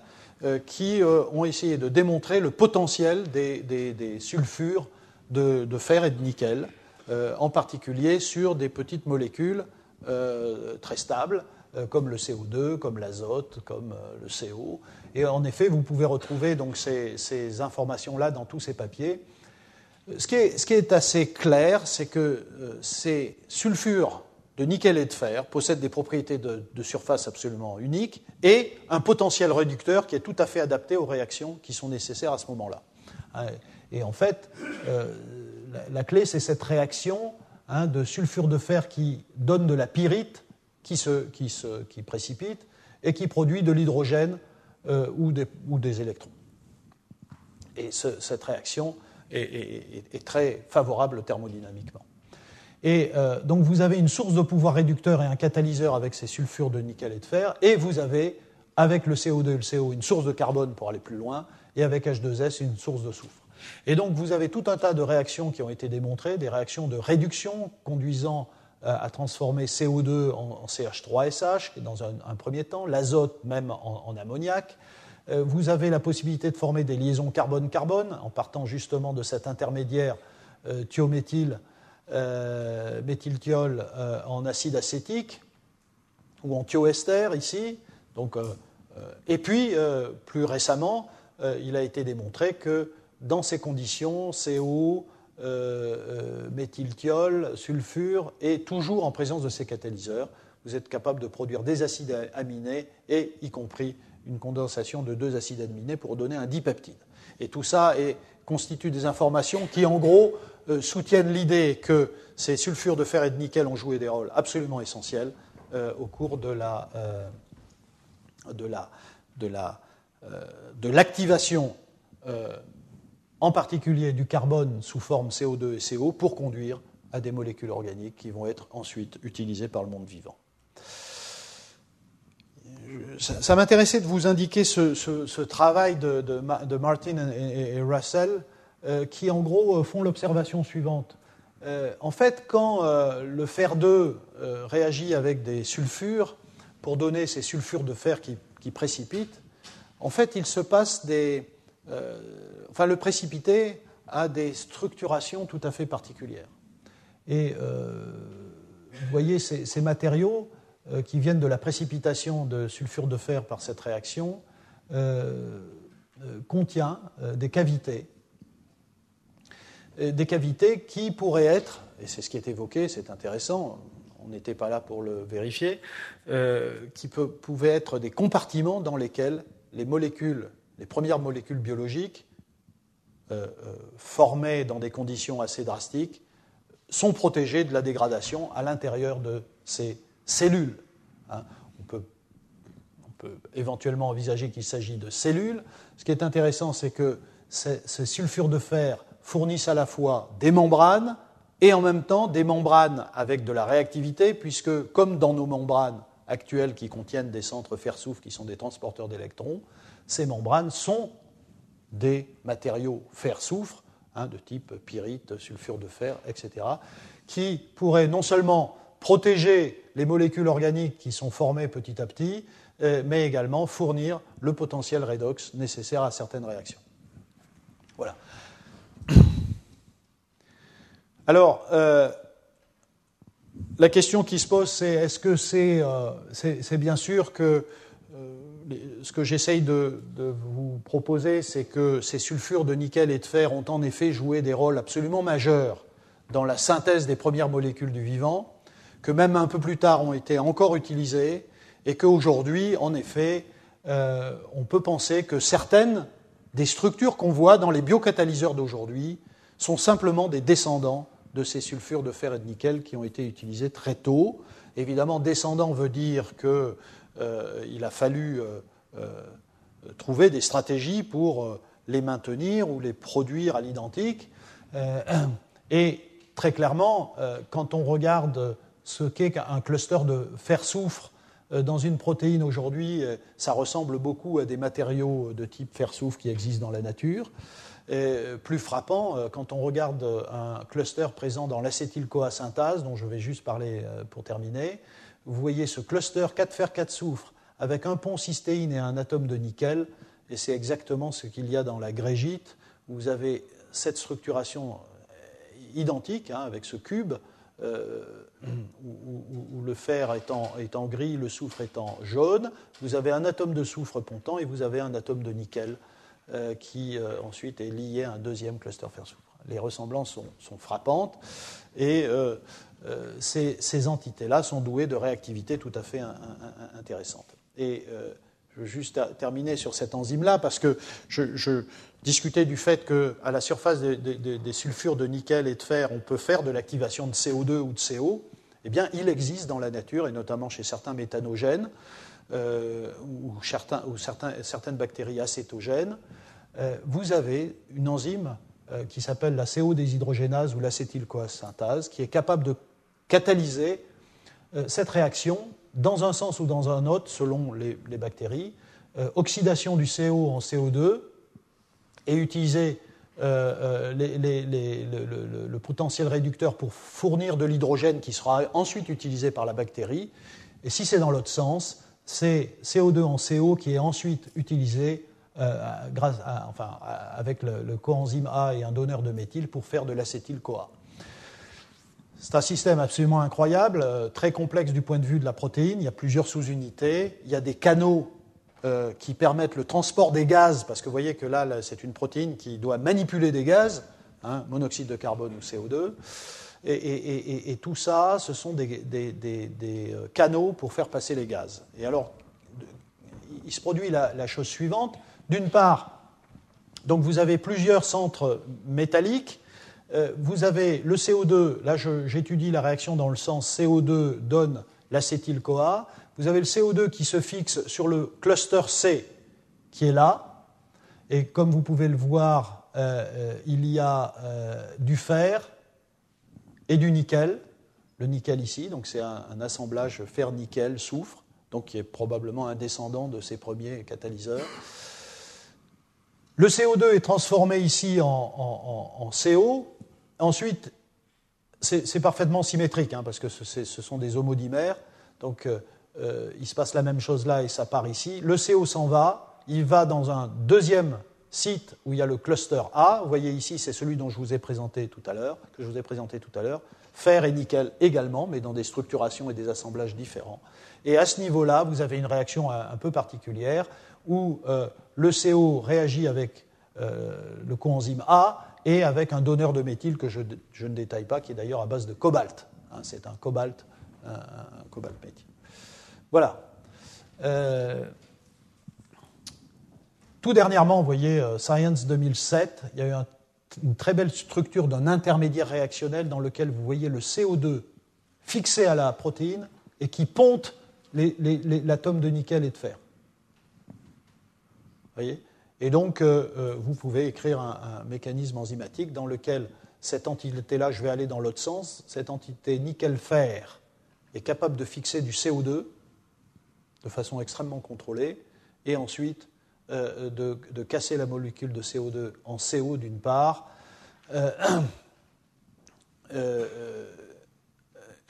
qui ont essayé de démontrer le potentiel des sulfures de fer et de nickel, en particulier sur des petites molécules très stables, comme le CO2, comme l'azote, comme le CO. Et en effet, vous pouvez retrouver donc ces informations-là dans tous ces papiers. Ce qui est assez clair, c'est que ces sulfures de nickel et de fer possèdent des propriétés de surface absolument uniques et un potentiel réducteur qui est tout à fait adapté aux réactions qui sont nécessaires à ce moment-là. Et en fait, la clé, c'est cette réaction de sulfure de fer qui donne de la pyrite qui précipite et qui produit de l'hydrogène ou des électrons. Et cette réaction est très favorable thermodynamiquement. Et donc vous avez une source de pouvoir réducteur et un catalyseur avec ces sulfures de nickel et de fer, et vous avez, avec le CO2 et le CO, une source de carbone pour aller plus loin, et avec H2S, une source de soufre. Et donc vous avez tout un tas de réactions qui ont été démontrées, des réactions de réduction conduisant à transformer CO2 en CH3SH, dans un premier temps, l'azote même en ammoniac. Vous avez la possibilité de former des liaisons carbone-carbone, en partant justement de cet intermédiaire thiométhyle, méthylthiol en acide acétique, ou en thioester ici. Donc, et puis, plus récemment, il a été démontré que dans ces conditions, CO, méthylthiol, sulfure, et toujours en présence de ces catalyseurs, vous êtes capable de produire des acides aminés, et y compris une condensation de 2 acides aminés pour donner un dipeptide. Et tout ça constitue des informations qui, en gros, soutiennent l'idée que ces sulfures de fer et de nickel ont joué des rôles absolument essentiels au cours de l'activation, en particulier du carbone sous forme CO2 et CO, pour conduire à des molécules organiques qui vont être ensuite utilisées par le monde vivant. Ça m'intéressait de vous indiquer ce travail de Martin et Russell qui, en gros, font l'observation suivante. En fait, quand le fer 2 réagit avec des sulfures pour donner ces sulfures de fer qui précipitent, en fait, il se passe le précipité a des structurations tout à fait particulières. Et vous voyez ces matériaux qui viennent de la précipitation de sulfure de fer par cette réaction contient des cavités qui pourraient être, et c'est ce qui est évoqué, c'est intéressant, on n'était pas là pour le vérifier, qui pouvaient être des compartiments dans lesquels les premières molécules biologiques formées dans des conditions assez drastiques sont protégées de la dégradation à l'intérieur de ces cellules. On peut éventuellement envisager qu'il s'agit de cellules. Ce qui est intéressant, c'est que ces sulfures de fer fournissent à la fois des membranes et en même temps des membranes avec de la réactivité, puisque comme dans nos membranes actuelles qui contiennent des centres fer-soufre qui sont des transporteurs d'électrons, ces membranes sont des matériaux fer-soufre, de type pyrite, sulfure de fer, etc., qui pourraient non seulement protéger les molécules organiques qui sont formées petit à petit, mais également fournir le potentiel redox nécessaire à certaines réactions. Voilà. Alors, la question qui se pose, c'est est-ce que c'est bien sûr que ce que j'essaye de vous proposer, c'est que ces sulfures de nickel et de fer ont en effet joué des rôles absolument majeurs dans la synthèse des premières molécules du vivant, que même un peu plus tard ont été encore utilisés, et qu'aujourd'hui, en effet, on peut penser que certaines des structures qu'on voit dans les biocatalyseurs d'aujourd'hui sont simplement des descendants de ces sulfures de fer et de nickel qui ont été utilisés très tôt. Évidemment, descendant veut dire qu'il a fallu trouver des stratégies pour les maintenir ou les produire à l'identique. Et très clairement, quand on regarde ce qu'est un cluster de fer-soufre dans une protéine aujourd'hui, ça ressemble beaucoup à des matériaux de type fer-soufre qui existent dans la nature. Et plus frappant, quand on regarde un cluster présent dans l'acétyl-CoA synthase, dont je vais juste parler pour terminer, vous voyez ce cluster 4 fer 4 soufre avec un pont cystéine et un atome de nickel, et c'est exactement ce qu'il y a dans la grégite. Vous avez cette structuration identique, avec ce cube, où le fer étant gris, le soufre étant jaune. Vous avez un atome de soufre pontant et vous avez un atome de nickel qui ensuite est lié à un deuxième cluster fer-soufre. Les ressemblances sont frappantes et ces entités-là sont douées de réactivité tout à fait intéressante. Et je veux juste terminer sur cette enzyme-là parce que je discutais du fait qu'à la surface des sulfures de nickel et de fer, on peut faire de l'activation de CO2 ou de CO. Eh bien, il existe dans la nature, et notamment chez certains méthanogènes ou certaines bactéries acétogènes, vous avez une enzyme qui s'appelle la CO-déshydrogénase ou l'acétyl-CoA synthase, qui est capable de catalyser cette réaction dans un sens ou dans un autre, selon les bactéries, oxydation du CO en CO2 et utiliser le potentiel réducteur pour fournir de l'hydrogène qui sera ensuite utilisé par la bactérie. Et si c'est dans l'autre sens, c'est CO2 en CO qui est ensuite utilisé avec le coenzyme A et un donneur de méthyle pour faire de l'acétyl-CoA. C'est un système absolument incroyable, très complexe du point de vue de la protéine. Il y a plusieurs sous-unités. Il y a des canaux qui permettent le transport des gaz, parce que vous voyez que là c'est une protéine qui doit manipuler des gaz, monoxyde de carbone ou CO2. Et tout ça, ce sont des canaux pour faire passer les gaz. Et alors, il se produit la chose suivante. D'une part, donc vous avez plusieurs centres métalliques. Vous avez le CO2, là j'étudie la réaction dans le sens CO2 donne l'acétyl-CoA. Vous avez le CO2 qui se fixe sur le cluster C qui est là. Et comme vous pouvez le voir, il y a du fer et du nickel. Le nickel ici, donc c'est un assemblage fer-nickel-soufre, donc qui est probablement un descendant de ces premiers catalyseurs. Le CO2 est transformé ici en CO. Ensuite, c'est parfaitement symétrique, parce que ce sont des homodimères. Donc, il se passe la même chose là et ça part ici. Le CO s'en va. Il va dans un deuxième site où il y a le cluster A. Vous voyez ici, c'est celui dont je vous ai présenté tout à l'heure, Fer et nickel également, mais dans des structurations et des assemblages différents. Et à ce niveau-là, vous avez une réaction un peu particulière où le CO réagit avec le coenzyme A et avec un donneur de méthyle que je ne détaille pas, qui est d'ailleurs à base de cobalt. C'est un cobalt méthyle. Voilà. Tout dernièrement, vous voyez, Science 2007, il y a eu une très belle structure d'un intermédiaire réactionnel dans lequel vous voyez le CO2 fixé à la protéine et qui ponte l'atome de nickel et de fer. Vous voyez ? Et donc, vous pouvez écrire un mécanisme enzymatique dans lequel cette entité-là, je vais aller dans l'autre sens, cette entité nickel-fer est capable de fixer du CO2 de façon extrêmement contrôlée et ensuite de casser la molécule de CO2 en CO d'une part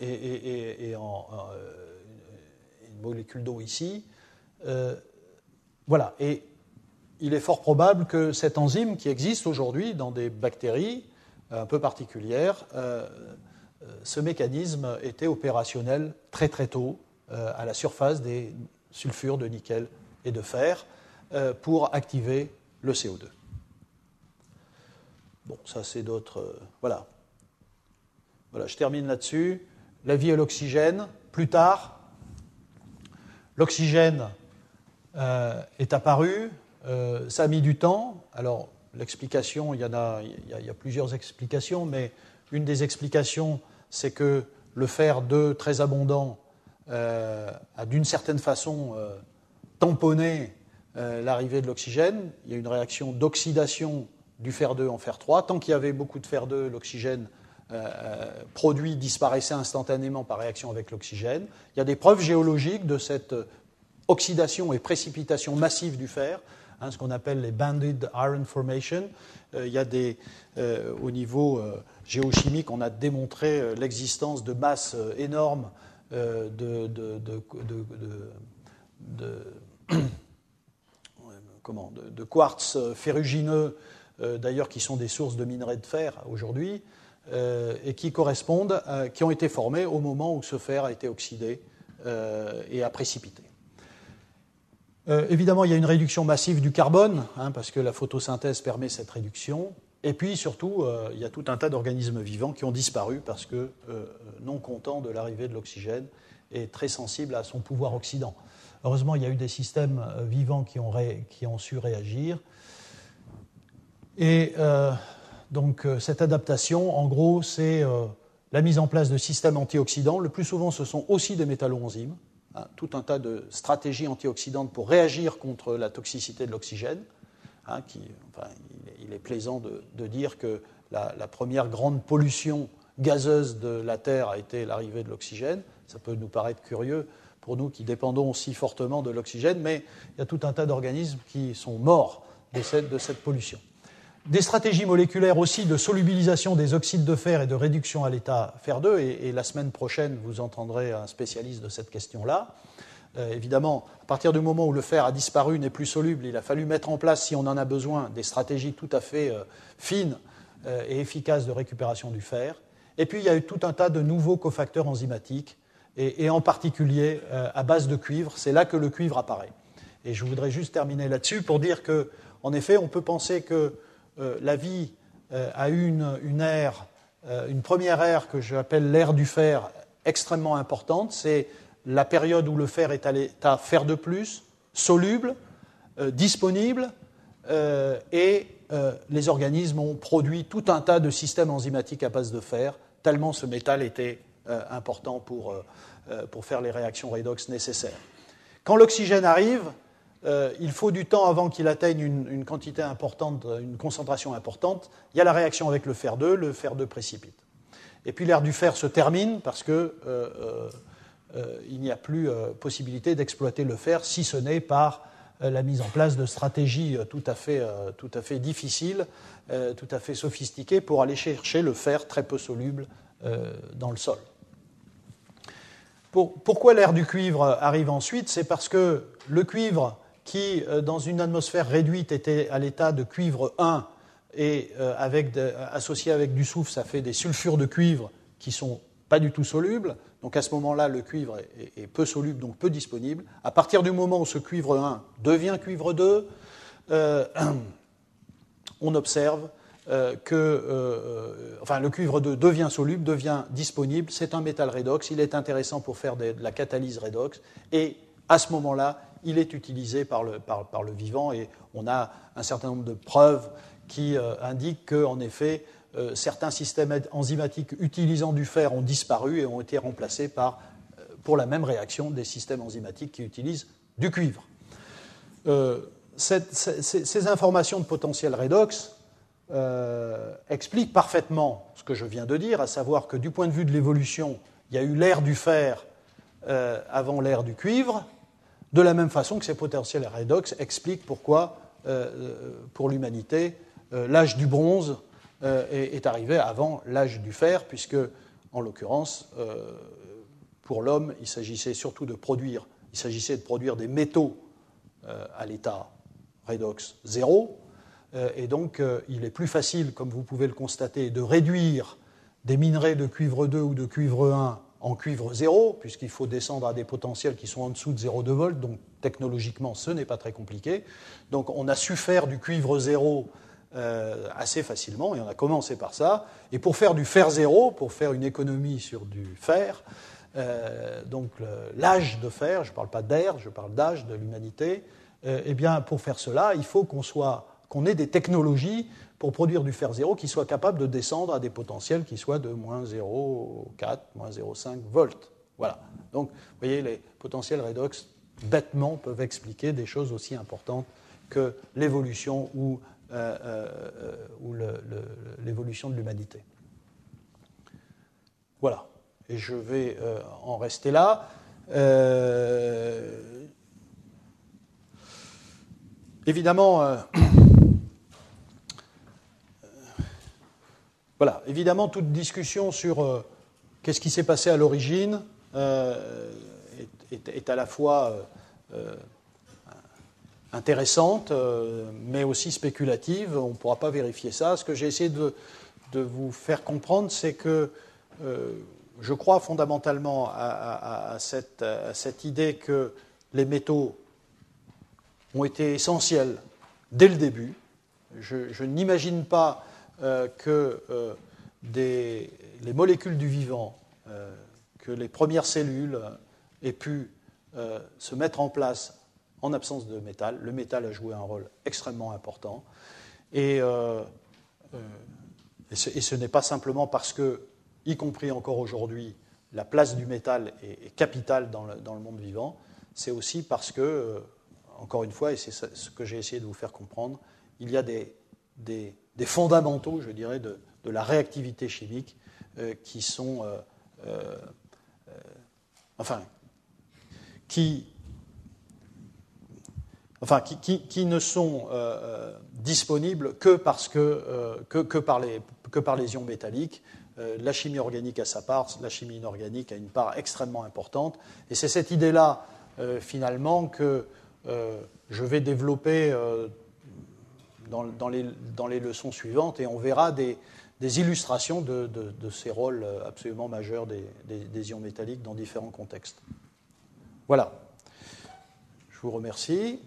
et en une molécule d'eau ici. Voilà. Et il est fort probable que cette enzyme qui existe aujourd'hui dans des bactéries un peu particulières, ce mécanisme était opérationnel très très tôt à la surface des sulfures de nickel et de fer pour activer le CO2. Bon, ça c'est d'autres... Voilà, je termine là-dessus. La vie à l'oxygène. Plus tard, l'oxygène est apparu. Ça a mis du temps. Alors, l'explication, il y a plusieurs explications, mais une des explications, c'est que le fer 2 très abondant a d'une certaine façon tamponné l'arrivée de l'oxygène. Il y a une réaction d'oxydation du fer 2 en fer 3. Tant qu'il y avait beaucoup de fer 2, l'oxygène produit disparaissait instantanément par réaction avec l'oxygène. Il y a des preuves géologiques de cette oxydation et précipitation massive du fer, ce qu'on appelle les banded iron formation. Il y a au niveau géochimique, on a démontré l'existence de masses énormes de quartz ferrugineux, d'ailleurs qui sont des sources de minerais de fer aujourd'hui, et qui ont été formés au moment où ce fer a été oxydé et a précipité. Évidemment, il y a une réduction massive du carbone, parce que la photosynthèse permet cette réduction. Et puis, surtout, il y a tout un tas d'organismes vivants qui ont disparu parce que, non contents de l'arrivée de l'oxygène et très sensibles à son pouvoir oxydant. Heureusement, il y a eu des systèmes vivants qui ont su réagir. Et donc, cette adaptation, en gros, c'est la mise en place de systèmes antioxydants. Le plus souvent, ce sont aussi des métalloenzymes. Tout un tas de stratégies antioxydantes pour réagir contre la toxicité de l'oxygène. Il est plaisant de dire que la première grande pollution gazeuse de la Terre a été l'arrivée de l'oxygène. Ça peut nous paraître curieux pour nous qui dépendons aussi fortement de l'oxygène, mais il y a tout un tas d'organismes qui sont morts de cette pollution. Des stratégies moléculaires aussi de solubilisation des oxydes de fer et de réduction à l'état fer 2, et la semaine prochaine, vous entendrez un spécialiste de cette question-là. Évidemment, à partir du moment où le fer a disparu, n'est plus soluble, il a fallu mettre en place, si on en a besoin, des stratégies tout à fait fines et efficaces de récupération du fer. Et puis, il y a eu tout un tas de nouveaux cofacteurs enzymatiques, et en particulier à base de cuivre. C'est là que le cuivre apparaît. Et je voudrais juste terminer là-dessus pour dire qu'en effet, on peut penser que la vie a eu une première ère que j'appelle l'ère du fer extrêmement importante. C'est la période où le fer est à l'état fer de plus, soluble, disponible, et les organismes ont produit tout un tas de systèmes enzymatiques à base de fer, tellement ce métal était important pour faire les réactions redox nécessaires. Quand l'oxygène arrive, il faut du temps avant qu'il atteigne une quantité importante, une concentration importante. Il y a la réaction avec le fer 2 précipite. Et puis l'ère du fer se termine parce qu'il n'y a plus possibilité d'exploiter le fer, si ce n'est par la mise en place de stratégies tout à fait difficiles, tout à fait sophistiquées pour aller chercher le fer très peu soluble dans le sol. Pourquoi l'ère du cuivre arrive ensuite ? C'est parce que le cuivre, qui, dans une atmosphère réduite, était à l'état de cuivre 1, et associé avec du soufre, ça fait des sulfures de cuivre qui ne sont pas du tout solubles. Donc à ce moment-là, le cuivre est peu soluble, donc peu disponible. À partir du moment où ce cuivre 1 devient cuivre 2, on observe le cuivre 2 devient soluble, devient disponible. C'est un métal redox, il est intéressant pour faire de la catalyse redox, et à ce moment-là, il est utilisé par le vivant, et on a un certain nombre de preuves qui indiquent qu'en effet, certains systèmes enzymatiques utilisant du fer ont disparu et ont été remplacés par, pour la même réaction, des systèmes enzymatiques qui utilisent du cuivre. Ces informations de potentiel redox expliquent parfaitement ce que je viens de dire, à savoir que du point de vue de l'évolution, il y a eu l'ère du fer avant l'ère du cuivre, de la même façon que ces potentiels redox expliquent pourquoi, pour l'humanité, l'âge du bronze est arrivé avant l'âge du fer, puisque, en l'occurrence, pour l'homme, il s'agissait de produire des métaux à l'état redox 0, et donc il est plus facile, comme vous pouvez le constater, de réduire des minerais de cuivre 2 ou de cuivre 1 en cuivre 0, puisqu'il faut descendre à des potentiels qui sont en dessous de 0,2 volts, donc technologiquement, ce n'est pas très compliqué. Donc on a su faire du cuivre 0 assez facilement, et on a commencé par ça. Et pour faire du fer 0, pour faire une économie sur du fer, donc l'âge de fer, je ne parle pas d'ère, je parle d'âge de l'humanité, eh bien pour faire cela, il faut qu'on ait des technologies pour produire du fer 0 qui soit capable de descendre à des potentiels qui soient de moins 0,4, moins 0,5 volts. Voilà. Donc, vous voyez, les potentiels redox, bêtement, peuvent expliquer des choses aussi importantes que l'évolution ou l'évolution de l'humanité. Voilà. Et je vais en rester là. Évidemment, voilà. Évidemment, toute discussion sur qu'est-ce qui s'est passé à l'origine est à la fois intéressante, mais aussi spéculative. On ne pourra pas vérifier ça. Ce que j'ai essayé de vous faire comprendre, c'est que je crois fondamentalement à cette idée que les métaux ont été essentiels dès le début. Je n'imagine pas que les molécules du vivant, que les premières cellules aient pu se mettre en place en absence de métal. Le métal a joué un rôle extrêmement important. Et ce n'est pas simplement parce que, y compris encore aujourd'hui, la place du métal est capitale dans le monde vivant, c'est aussi parce que, encore une fois, et c'est ce que j'ai essayé de vous faire comprendre, il y a des fondamentaux, je dirais, de la réactivité chimique qui sont... qui ne sont disponibles que par les ions métalliques. La chimie organique a sa part, la chimie inorganique a une part extrêmement importante. Et c'est cette idée-là, finalement, que je vais développer dans les leçons suivantes, et on verra des illustrations de ces rôles absolument majeurs des ions métalliques dans différents contextes. Voilà. Je vous remercie.